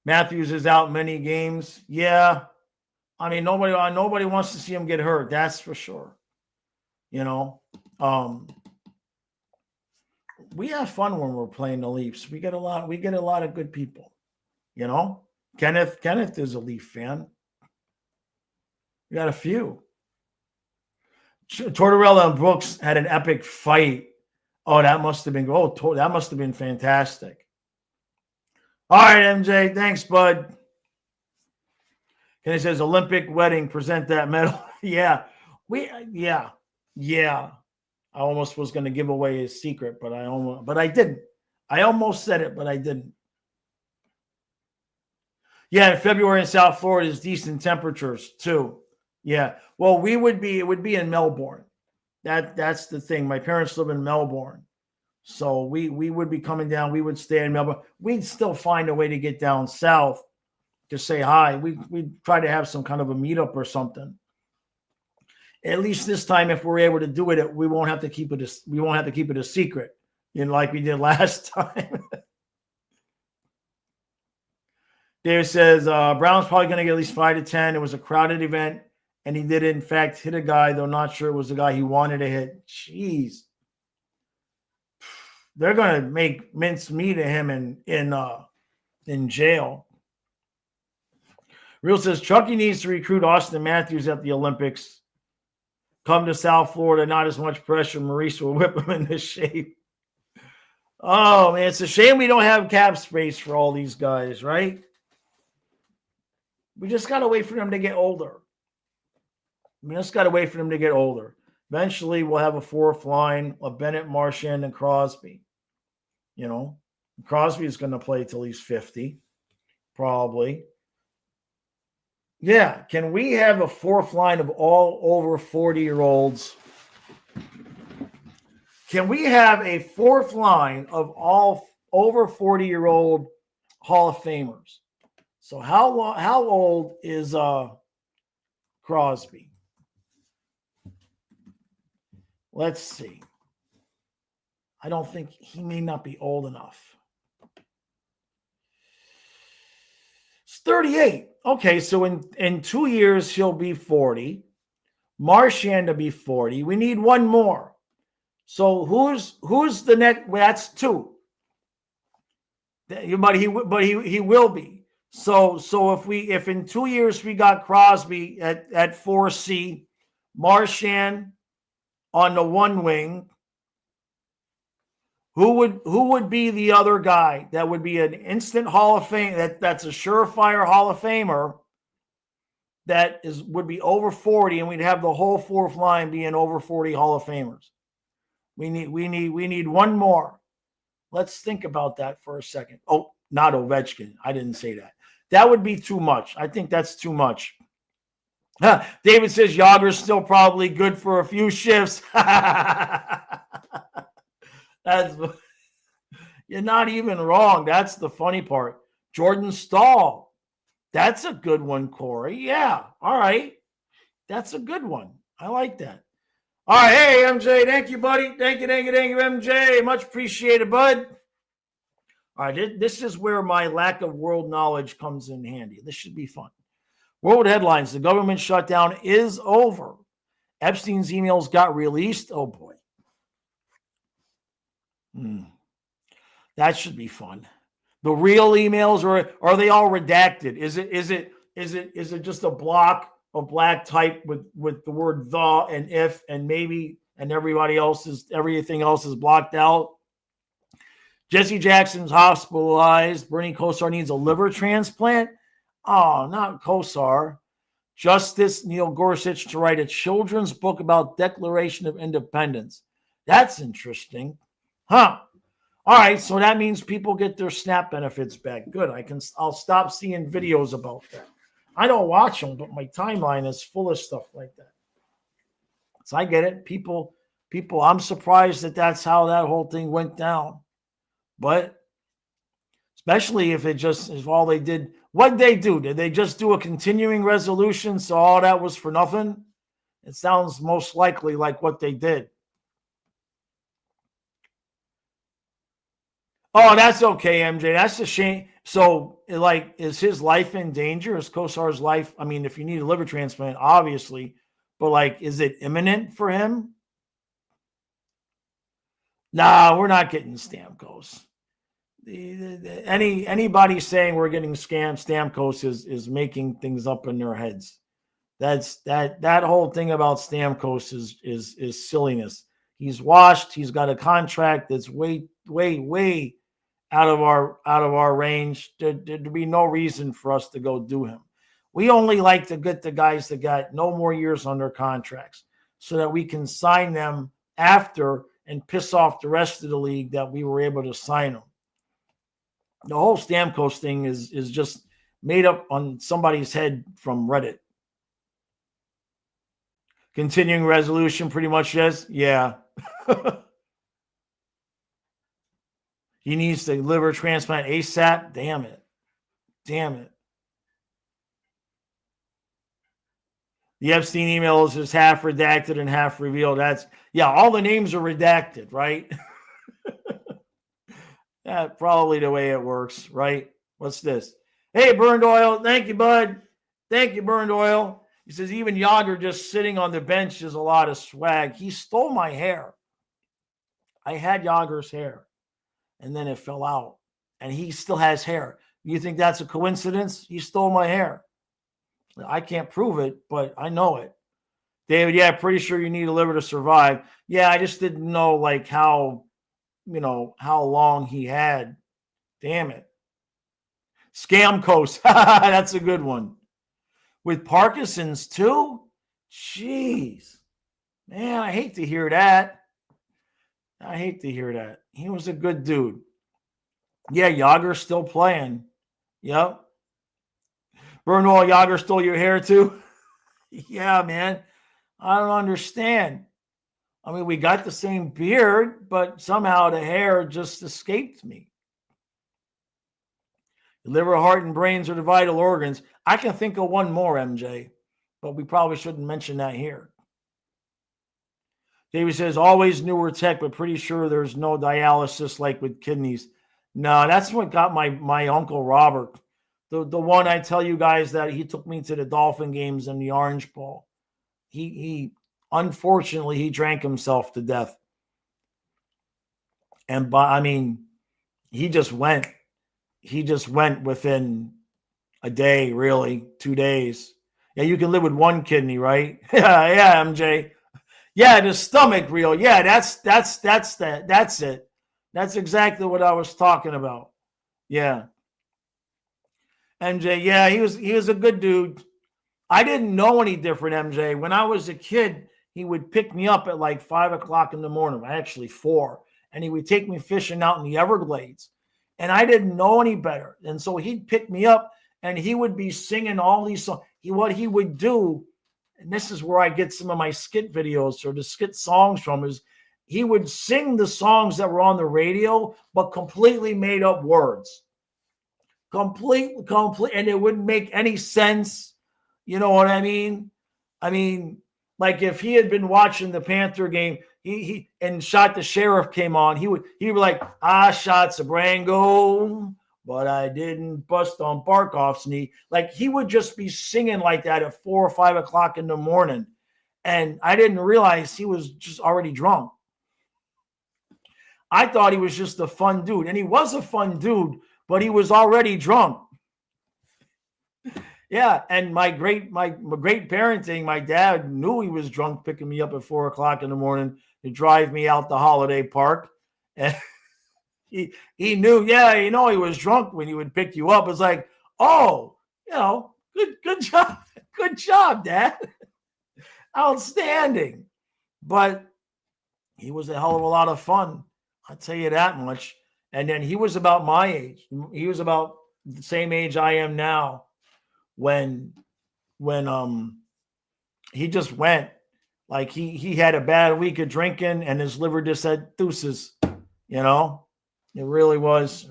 Matthews is out many games. Yeah. I mean, nobody wants to see him get hurt. That's for sure. You know, we have fun when we're playing the Leafs. We get a lot of good people. You know, Kenneth is a Leaf fan. We got a few. Tortorella and Brooks had an epic fight. Oh, that must have been fantastic. All right, MJ. Thanks, bud. And it says Olympic wedding, present that medal. Yeah. I almost was going to give away his secret, but I didn't. I almost said it, but I didn't. Yeah, in February in South Florida is decent temperatures too. Yeah. Well, it would be in Melbourne. That's the thing. My parents live in Melbourne. So we would be coming down. We would stay in Melbourne. We'd still find a way to get down south to say hi. We'd try to have some kind of a meetup or something. At least this time, if we're able to do it, we won't have to keep it. We won't have to keep it a secret, like we did last time. Dave says Brown's probably going to get at least 5 to 10. It was a crowded event, and he did in fact hit a guy, though not sure it was the guy he wanted to hit. Jeez, they're going to make mincemeat of him in jail. Real says Chucky needs to recruit Austin Matthews at the Olympics. Come to South Florida, not as much pressure. Maurice will whip him into shape. Oh, man, it's a shame we don't have cap space for all these guys, right? We just got to wait for them to get older. Eventually, we'll have a fourth line of Bennett, Marchand, and Crosby. Crosby is going to play till he's 50, probably. Yeah, can we have a fourth line of all over 40-year-olds? Can we have a fourth line of all over 40-year-old Hall of Famers? So how old is Crosby? Let's see. I don't think he may not be old enough. It's 38. Okay, so in 2 years, he'll be 40. Marchand to be 40. We need one more. So who's the next? Well, that's two. But he will be. So if in 2 years we got Crosby at 4C, Marchand on the one wing, who would be the other guy that would be an instant Hall of Fame? That's a surefire Hall of Famer. That would be over 40, and we'd have the whole fourth line being over 40 Hall of Famers. We need one more. Let's think about that for a second. Oh, not Ovechkin. I didn't say that. That would be too much. I think that's too much. David says Yager's still probably good for a few shifts. You're not even wrong. That's the funny part. Jordan Stahl. That's a good one, Corey. Yeah. All right. That's a good one. I like that. All right. Hey, MJ. Thank you, buddy. Thank you, MJ. Much appreciated, bud. All right. This is where my lack of world knowledge comes in handy. This should be fun. World headlines. The government shutdown is over. Epstein's emails got released. Oh, boy. That should be fun. The real emails, or are they all redacted? Is it just a block of black type with the word the and if and maybe and everything else is blocked out? Jesse Jackson's hospitalized. Bernie Kosar needs a liver transplant. Oh, not Kosar. Justice Neil Gorsuch to write a children's book about Declaration of Independence. That's interesting. Huh. All right, so that means people get their SNAP benefits back. Good. I'll stop seeing videos about that. I don't watch them, but my timeline is full of stuff like that. So I get it. People, I'm surprised that's how that whole thing went down. But especially if all they did, what'd they do? Did they just do a continuing resolution? So all that was for nothing? It sounds most likely like what they did. Oh, that's okay, MJ. That's a shame. So, is his life in danger? Is Kosar's life? I mean, if you need a liver transplant, obviously, but is it imminent for him? Nah, we're not getting Stamkos. Anybody saying we're getting Stamkos is making things up in their heads. That whole thing about Stamkos is silliness. He's washed. He's got a contract that's way out of our range. There'd be no reason for us to go do him. We only like to get the guys that got no more years on their contracts so that we can sign them after and piss off the rest of the league that we were able to sign them. The whole Stamkos thing is just made up on somebody's head from Reddit. Continuing resolution pretty much says, yeah. He needs the liver transplant ASAP. Damn it. The Epstein email is just half redacted and half revealed. All the names are redacted, right? That's probably the way it works, right? What's this? Hey, Burned Oil. Thank you, bud. Thank you, Burned Oil. He says, even Yager just sitting on the bench is a lot of swag. He stole my hair. I had Yager's hair. And then it fell out. And he still has hair. You think that's a coincidence? He stole my hair. I can't prove it, but I know it. David, yeah, pretty sure you need a liver to survive. Yeah, I just didn't know how long he had. Damn it. Scamcoast. That's a good one. With Parkinson's too? Jeez. Man, I hate to hear that. He was a good dude. Yeah, Yager's still playing. Yep. Bernal, Yager stole your hair too? Yeah, man. I don't understand. I mean, we got the same beard, but somehow the hair just escaped me. The liver, heart, and brains are the vital organs. I can think of one more, MJ, but we probably shouldn't mention that here. David says, always newer tech, but pretty sure there's no dialysis like with kidneys. No, that's what got my Uncle Robert. The one I tell you guys that he took me to the Dolphin games in the Orange Bowl. He unfortunately, he drank himself to death. And he just went. He just went within a day, really, 2 days. Yeah, you can live with one kidney, right? yeah, MJ. Yeah, the stomach reel. Yeah, that's it. That's exactly what I was talking about. Yeah. MJ, yeah, he was a good dude. I didn't know any different, MJ. When I was a kid, he would pick me up at like 5 o'clock in the morning, actually 4, and he would take me fishing out in the Everglades. And I didn't know any better. And so he'd pick me up and he would be singing all these songs. What he would do, and this is where I get some of my skit videos or the skit songs from, is he would sing the songs that were on the radio, but completely made up words. Complete, and it wouldn't make any sense. You know what I mean? Like if he had been watching the Panther game, he and Shot the Sheriff came on, he would be like, I shot Sabrango, but I didn't bust on Barkoff's knee. Like he would just be singing like that at 4 or 5 o'clock in the morning. And I didn't realize he was just already drunk. I thought he was just a fun dude. And he was a fun dude, but he was already drunk. Yeah, and my great parenting, my dad knew he was drunk, picking me up at 4 o'clock in the morning to drive me out to Holiday Park. And he knew, he was drunk when he would pick you up. It's like, oh, good job, Dad. Outstanding. But he was a hell of a lot of fun. I'll tell you that much. And then he was about my age. He was about the same age I am now when he just went. Like he had a bad week of drinking and his liver just said deuces. It really was.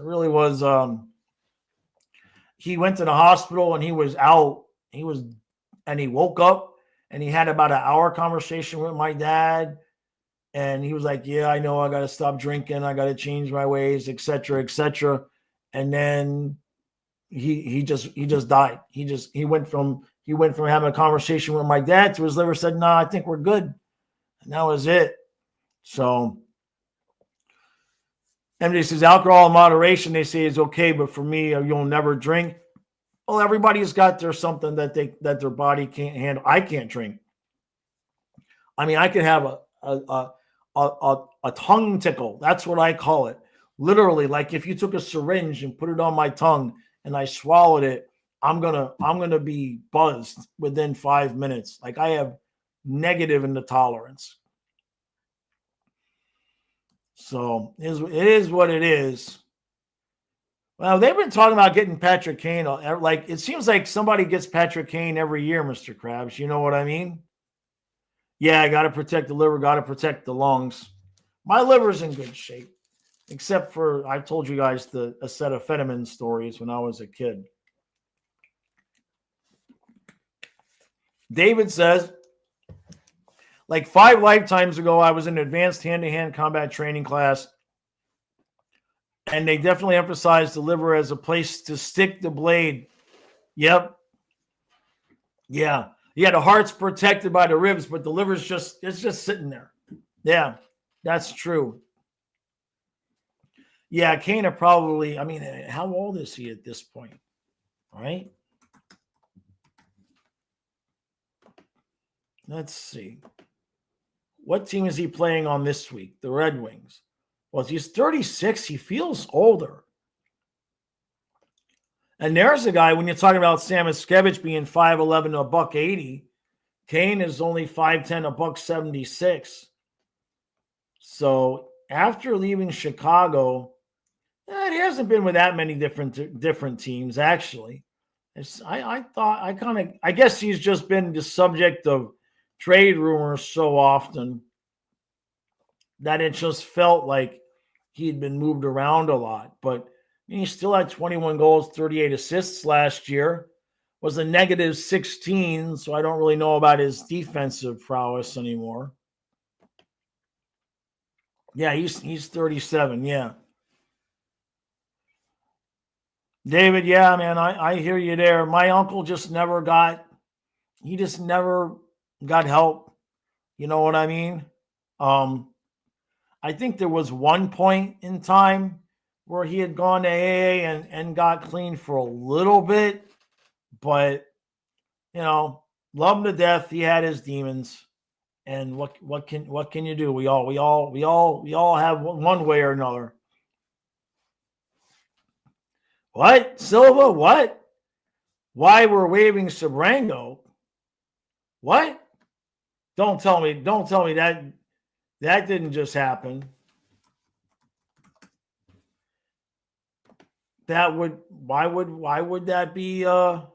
He went to the hospital and he was out. And he woke up and he had about an hour conversation with my dad. And he was like, yeah, I know I got to stop drinking. I got to change my ways, et cetera, et cetera. And then he just died. He went from having a conversation with my dad to his liver said, no, I think we're good. And that was it. So MJ says alcohol in moderation, they say is okay, but for me, you'll never drink. Well, everybody's got their something that their body can't handle. I can't drink. I can have a tongue tickle. That's what I call it. Literally, like if you took a syringe and put it on my tongue and I swallowed it, I'm gonna be buzzed within 5 minutes. Like I have negative in the tolerance. So it is what it is. Well, they've been talking about getting Patrick Kane. Like it seems like somebody gets Patrick Kane every year, Mr. Krabs. You know what I mean? Yeah, I got to protect the liver, got to protect the lungs. My liver's in good shape, except for I told you guys the acetaminophen stories when I was a kid. David says, like 5 lifetimes ago, I was in advanced hand-to-hand combat training class, and they definitely emphasized the liver as a place to stick the blade. Yep. Yeah. Yeah, the heart's protected by the ribs, but the liver's just sitting there. Yeah, that's true. Yeah, Kane probably, how old is he at this point? All right. Let's see. What team is he playing on this week? The Red Wings. Well, he's 36. He feels older. And there's a guy, when you're talking about Sam Iskevich being 5'11", $180, Kane is only 5'10", $176. So after leaving Chicago, he hasn't been with that many different teams, actually. I guess he's just been the subject of trade rumors so often that it just felt like he'd been moved around a lot. But he still had 21 goals, 38 assists last year, was a negative 16, so I don't really know about his defensive prowess anymore. Yeah, he's 37. Yeah. David, yeah, man, I hear you there. My uncle just never got he just never got help. You know what I mean? Um, I think there was one point in time where he had gone to AA and got clean for a little bit, but you know, love him to death. He had his demons, and what can you do? We all have one way or another. What Silva? What? Why we're waving Sabrango? What? Don't tell me that didn't just happen. That would why would that be Oh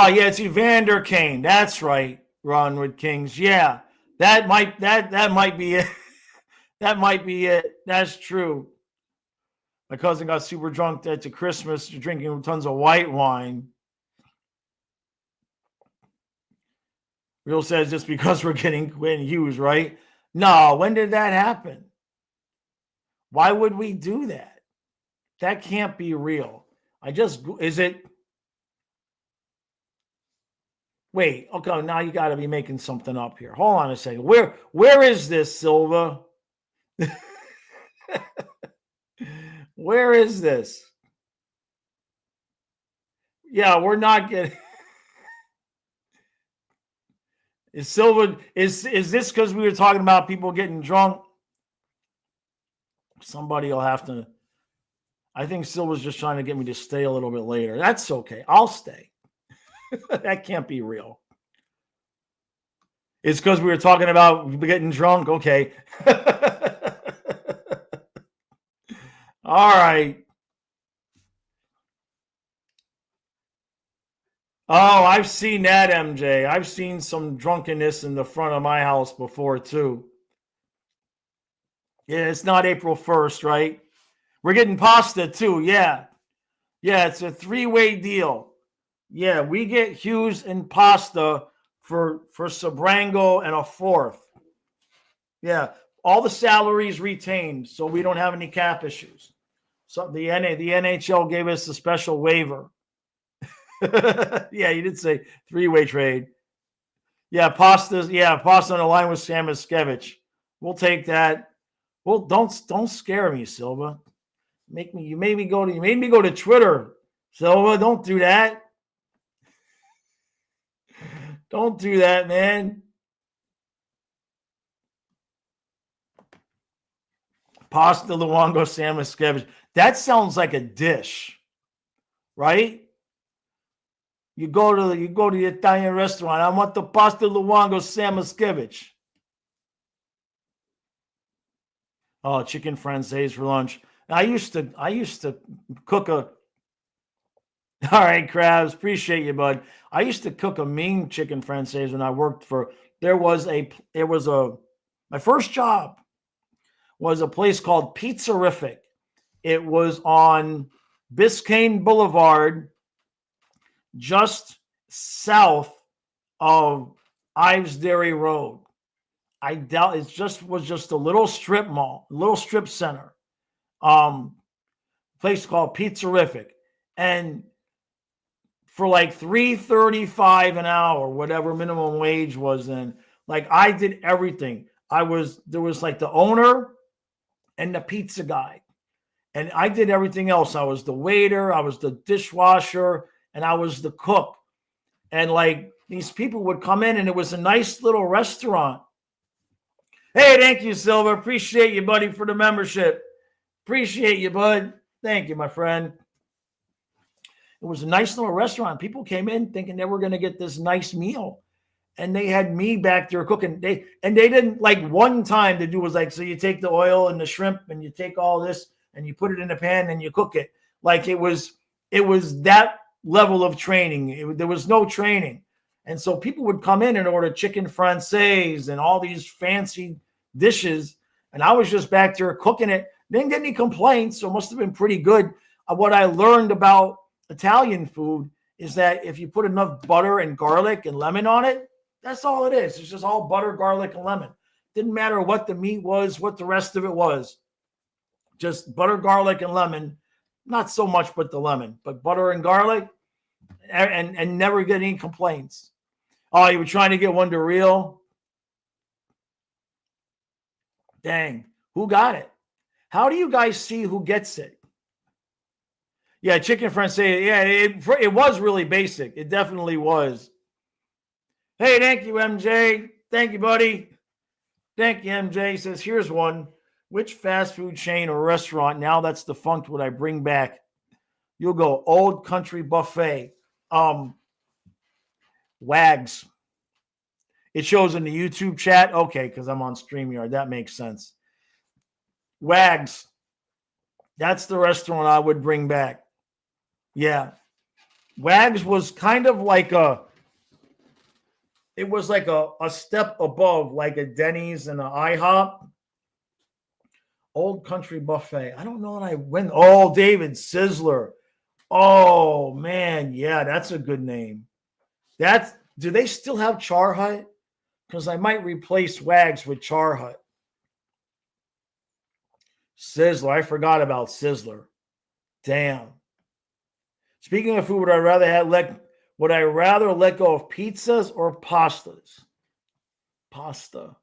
yeah, it's Evander Kane. That's right. Run with Kings. Yeah. That might be it. That might be it. That's true. My cousin got super drunk at the Christmas, drinking tons of white wine. Real says just because we're getting Quinn Hughes, right? No, when did that happen? Why would we do that? That can't be real. Is it? Wait, okay, now you got to be making something up here. Hold on a second. Where is this, Silva? Where is this? Yeah, we're not getting. Is Silva is this because we were talking about people getting drunk? Somebody will have to. I think Silva's just trying to get me to stay a little bit later. That's okay. I'll stay. That can't be real. It's because we were talking about getting drunk. Okay. All right. Oh, I've seen that, MJ. I've seen some drunkenness in the front of my house before, too. Yeah, it's not April 1st, right? We're getting pasta, too. Yeah. Yeah, it's a three-way deal. Yeah, we get Hughes and pasta for Sabrango and a fourth. Yeah, all the salaries retained, so we don't have any cap issues. So the NHL gave us a special waiver. Yeah, you did say three-way trade. Yeah, pasta on the line with Sam Miskevich. We'll take that. Well, don't scare me, Silva. You made me go to Twitter, Silva. Don't do that. Don't do that, man. Pasta Luongo Sam Miskevich. That sounds like a dish, right? You go to the Italian restaurant. I want the pasta Luongo Sam Miskevich. Oh, chicken francaise for lunch. I used to cook a. All right, Krabs, appreciate you, bud. I used to cook a mean chicken francaise when I worked for. My first job was a place called Pizzerific. It was on Biscayne Boulevard, just south of Ives Dairy Road. I doubt was just a little strip mall, little strip center. Place called Pizzerific. And for like $3.35 an hour, whatever minimum wage was then, like I did everything. There was like the owner and the pizza guy. And I did everything else. I was the waiter, I was the dishwasher, and I was the cook. And like these people would come in, and it was a nice little restaurant. Hey, thank you, Silver. Appreciate you, buddy, for the membership. Appreciate you, bud. Thank you, my friend. It was a nice little restaurant. People came in thinking they were going to get this nice meal. And they had me back there cooking. They didn't like one time to do was like, so you take the oil and the shrimp and you take all this and you put it in a pan and you cook it. Like it was that level of training. There was no training. And so people would come in and order chicken francaise and all these fancy dishes. And I was just back there cooking it. Didn't get any complaints. So it must have been pretty good. What I learned about Italian food is that if you put enough butter and garlic and lemon on it, that's all it is. It's just all butter, garlic, and lemon. Didn't matter what the meat was, what the rest of it was. Just butter, garlic, and lemon. Not so much but the lemon, but butter and garlic, and never get any complaints. Oh, you were trying to get one to reel? Dang. Who got it? How do you guys see who gets it? Yeah, chicken friends say, yeah, it was really basic. It definitely was. Hey, thank you, MJ. Thank you, buddy. Thank you, MJ. He says, here's one. Which fast food chain or restaurant, now that's defunct, would I bring back? You'll go Old Country Buffet. Wags. It shows in the YouTube chat. Okay, because I'm on StreamYard. That makes sense. Wags. That's the restaurant I would bring back. Yeah. Wags was kind of like a step above like a Denny's and an IHOP. Old Country Buffet. I don't know that I went. Oh, David Sizzler. Oh, man. Yeah, that's a good name. Do they still have Char Hut? Because I might replace Wags with Char Hut. Sizzler. I forgot about Sizzler. Damn. Speaking of food, would I rather let go of pizzas or pastas? Pasta.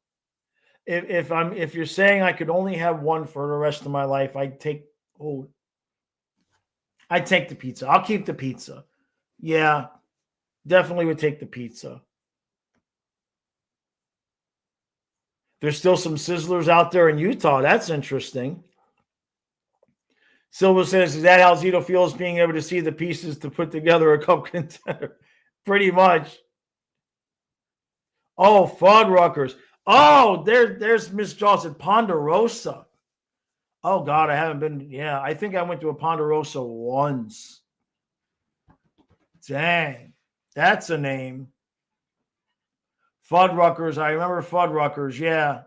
If you're saying I could only have one for the rest of my life, I'd take the pizza. I'll keep the pizza. Yeah, definitely would take the pizza. There's still some Sizzlers out there in Utah. That's interesting. Silva says, is that how Zito feels being able to see the pieces to put together a cup contender? Pretty much. Oh, Fuddruckers. Oh, there's Miss Johnson. Ponderosa. Oh, God, I haven't been. Yeah, I think I went to a Ponderosa once. Dang. That's a name. Fuddruckers. I remember Fuddruckers. Yeah.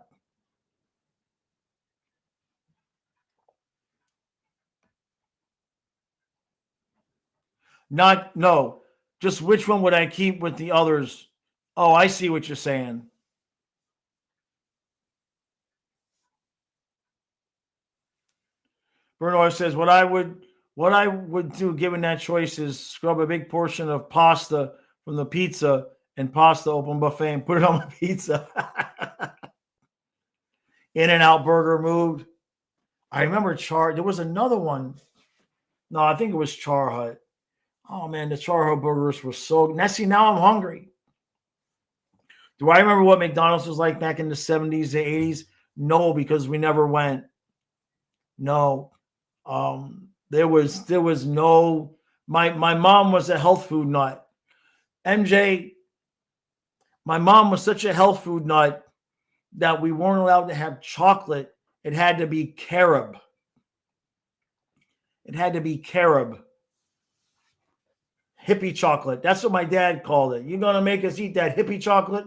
No. Just which one would I keep with the others? Oh, I see what you're saying. Bernard says, what I would do given that choice is scrub a big portion of pasta from the pizza and pasta open buffet and put it on my pizza. In-N-Out Burger moved. I remember there was another one. No, I think it was Char Hut. Oh, man, the Char Hut burgers were so good. Now I'm hungry. Do I remember what McDonald's was like back in the 70s, the 80s? No, because we never went. No. There was no. My mom was a health food nut. MJ, my mom was such a health food nut that we weren't allowed to have chocolate. It had to be carob. Hippie chocolate. That's what my dad called it. You're going to make us eat that hippie chocolate?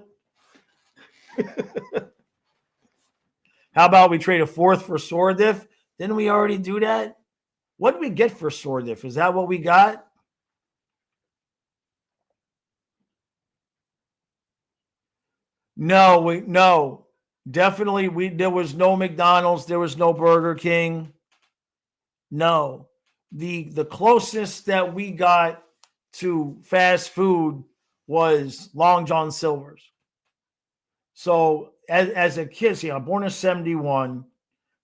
How about we trade a fourth for Sordif? Didn't we already do that? What did we get for Sordif? Is that what we got? No. Definitely there was no McDonald's, there was no Burger King. No. The closest that we got to fast food was Long John Silver's. So as a kid, see, I'm born in 71.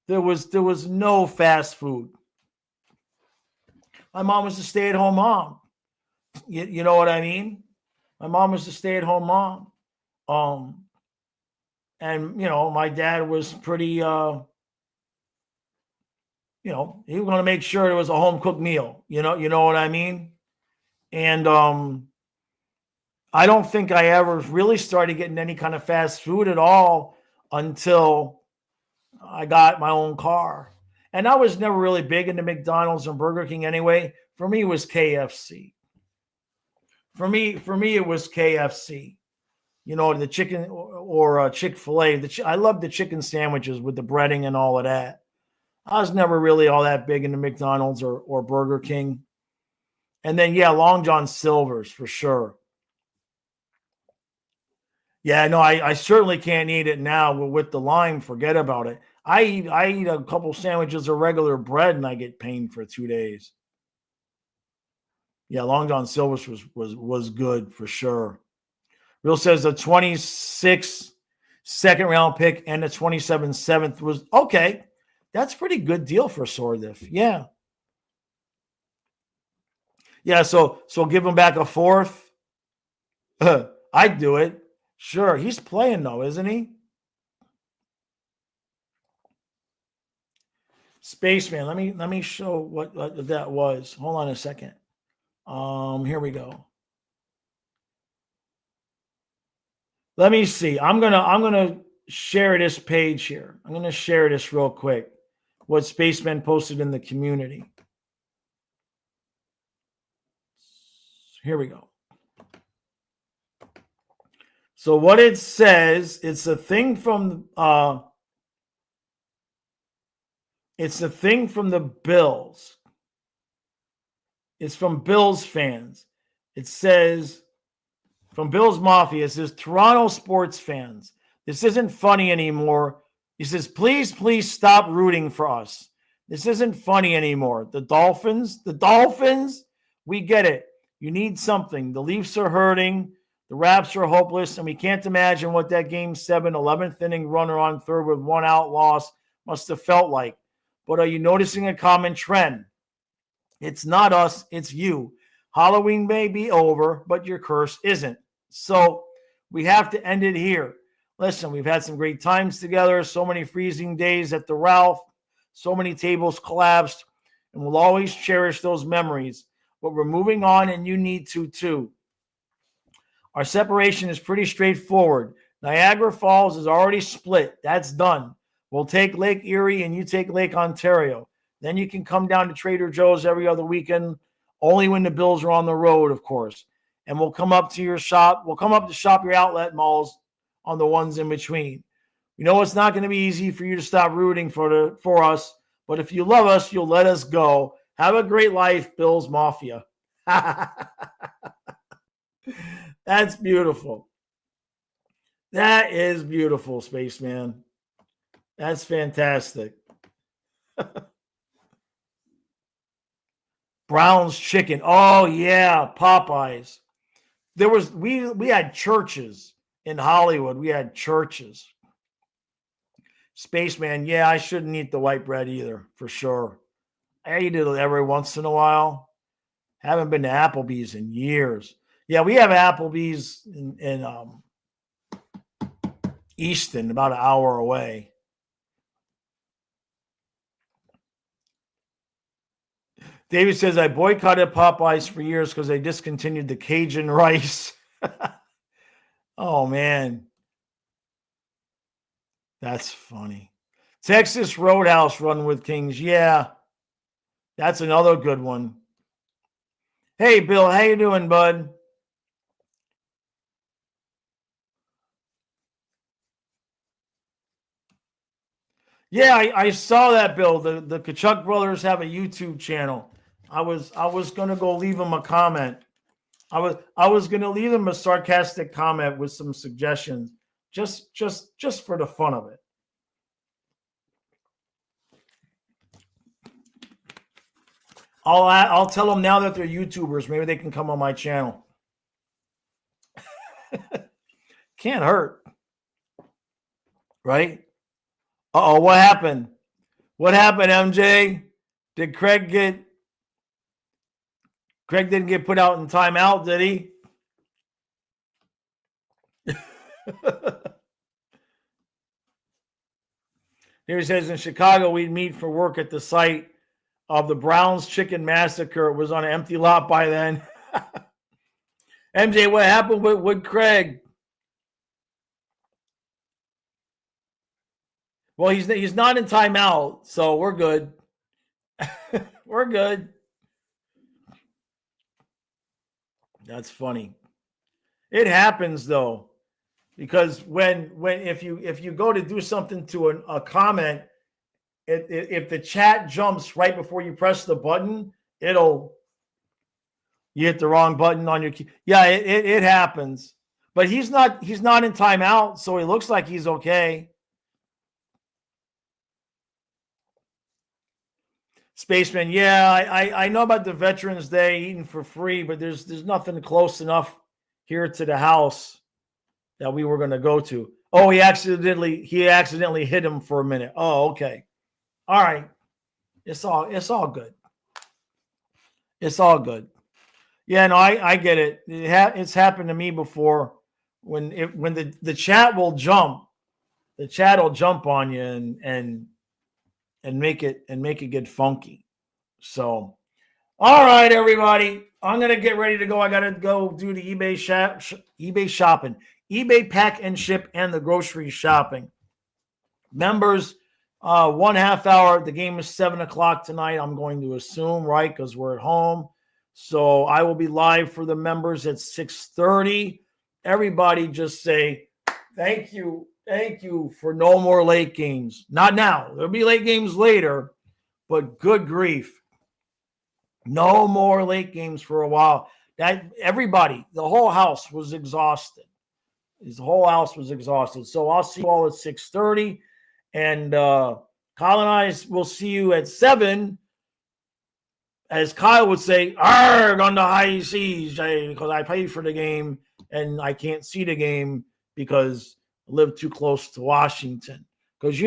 There was no fast food. My mom was a stay-at-home mom. You know what I mean? My mom was a stay-at-home mom. And my dad was pretty he was going to make sure it was a home-cooked meal. You know what I mean? And I don't think I ever really started getting any kind of fast food at all until I got my own car. And I was never really big into McDonald's and Burger King anyway. For me, it was KFC. For me, it was KFC. The chicken or Chick-fil-A. I love the chicken sandwiches with the breading and all of that. I was never really all that big into McDonald's or Burger King. And then, yeah, Long John Silver's for sure. Yeah, no, I certainly can't eat it now with the lime. Forget about it. I eat a couple sandwiches of regular bread and I get pain for 2 days. Yeah, Long John Silver's was good for sure. Real says the 26 second round pick and the 27 seventh was okay. That's pretty good deal for Sordif. Yeah. Yeah, so give him back a fourth. I'd do it. Sure. He's playing though, isn't he? Spaceman. Let me show what that was. Hold on a second. Here we go. Let me see. I'm gonna share this page here. I'm gonna share this real quick. What Spaceman posted in the community. Here we go. So what it says, it's a thing from the Bills. It's from Bills fans. It says from Bills Mafia, it says Toronto sports fans. This isn't funny anymore. He says, please stop rooting for us. This isn't funny anymore. The Dolphins, we get it. You need something. The Leafs are hurting. The Raps are hopeless, and we can't imagine what that Game 7, 11th inning runner on third with one out loss must have felt like. But are you noticing a common trend? It's not us, it's you. Halloween may be over, but your curse isn't. So we have to end it here. Listen, we've had some great times together, so many freezing days at the Ralph, so many tables collapsed, and we'll always cherish those memories. But we're moving on, and you need to too. Our separation is pretty straightforward. Niagara Falls is already split. That's done. We'll take Lake Erie and you take Lake Ontario. Then you can come down to Trader Joe's every other weekend, only when the Bills are on the road, of course. And we'll come up to your shop. We'll come up to shop your outlet malls on the ones in between. You know it's not going to be easy for you to stop rooting for us, but if you love us, you'll let us go. Have a great life, Bills Mafia. That's beautiful. That is beautiful, Spaceman. That's fantastic. Brown's Chicken. Oh yeah, Popeyes. There was we had churches in Hollywood. We had churches. Spaceman, yeah, I shouldn't eat the white bread either, for sure. I eat it every once in a while. Haven't been to Applebee's in years. Yeah, we have Applebee's in Easton, about an hour away. David says, I boycotted Popeyes for years because they discontinued the Cajun rice. Oh, man. That's funny. Texas Roadhouse Run with Kings. Yeah, that's another good one. Hey, Bill, how you doing, bud? Yeah, I saw that, Bill. The Kachuk brothers have a YouTube channel. I was gonna go leave them a comment. I was gonna leave them a sarcastic comment with some suggestions, just for the fun of it. I'll tell them now that they're YouTubers. Maybe they can come on my channel. Can't hurt, right? Uh-oh, what happened? What happened, MJ? Did Craig didn't get put out in timeout, did he? Here he says, in Chicago, we'd meet for work at the site of the Browns Chicken Massacre. It was on an empty lot by then. MJ, what happened with Craig? Well, he's not in timeout, so we're good. We're good. That's funny. It happens though, because if you go to do something to a comment, if the chat jumps right before you press the button, it'll You hit the wrong button on your key. Yeah, it happens. But he's not in timeout, so he looks like he's okay. Spaceman, yeah, I know about the Veterans Day eating for free, but there's nothing close enough here to the house that we were going to go to. Oh, he accidentally hit him for a minute. Oh, okay. All right. It's all good. It's all good. Yeah, no, I get it. It's happened to me before when the chat will jump. The chat will jump on you and make it get funky. So, all right, everybody, I'm gonna get ready to go. I gotta go do the eBay shopping, eBay pack and ship, and the grocery shopping. Members, 1/2 hour. The game is 7:00 tonight. I'm going to assume, right, because we're at home. So I will be live for the members at 6:30. Everybody, just say thank you for no more late games. Not now. There'll be late games later, but good grief, no more late games for a while. That everybody, the whole house was exhausted. The whole house was exhausted. So I'll see you all at 6:30. And Kyle and I will see you at 7. As Kyle would say, arg on the high seas, because I paid for the game and I can't see the game because I live too close to Washington. Because,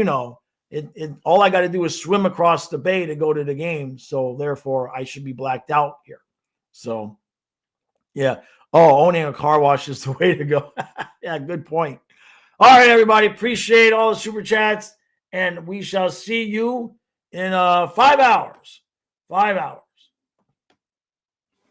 all I got to do is swim across the bay to go to the game. So, therefore, I should be blacked out here. So, yeah. Oh, owning a car wash is the way to go. Yeah, good point. All right, everybody. Appreciate all the super chats. And we shall see you in 5 hours. 5 hours.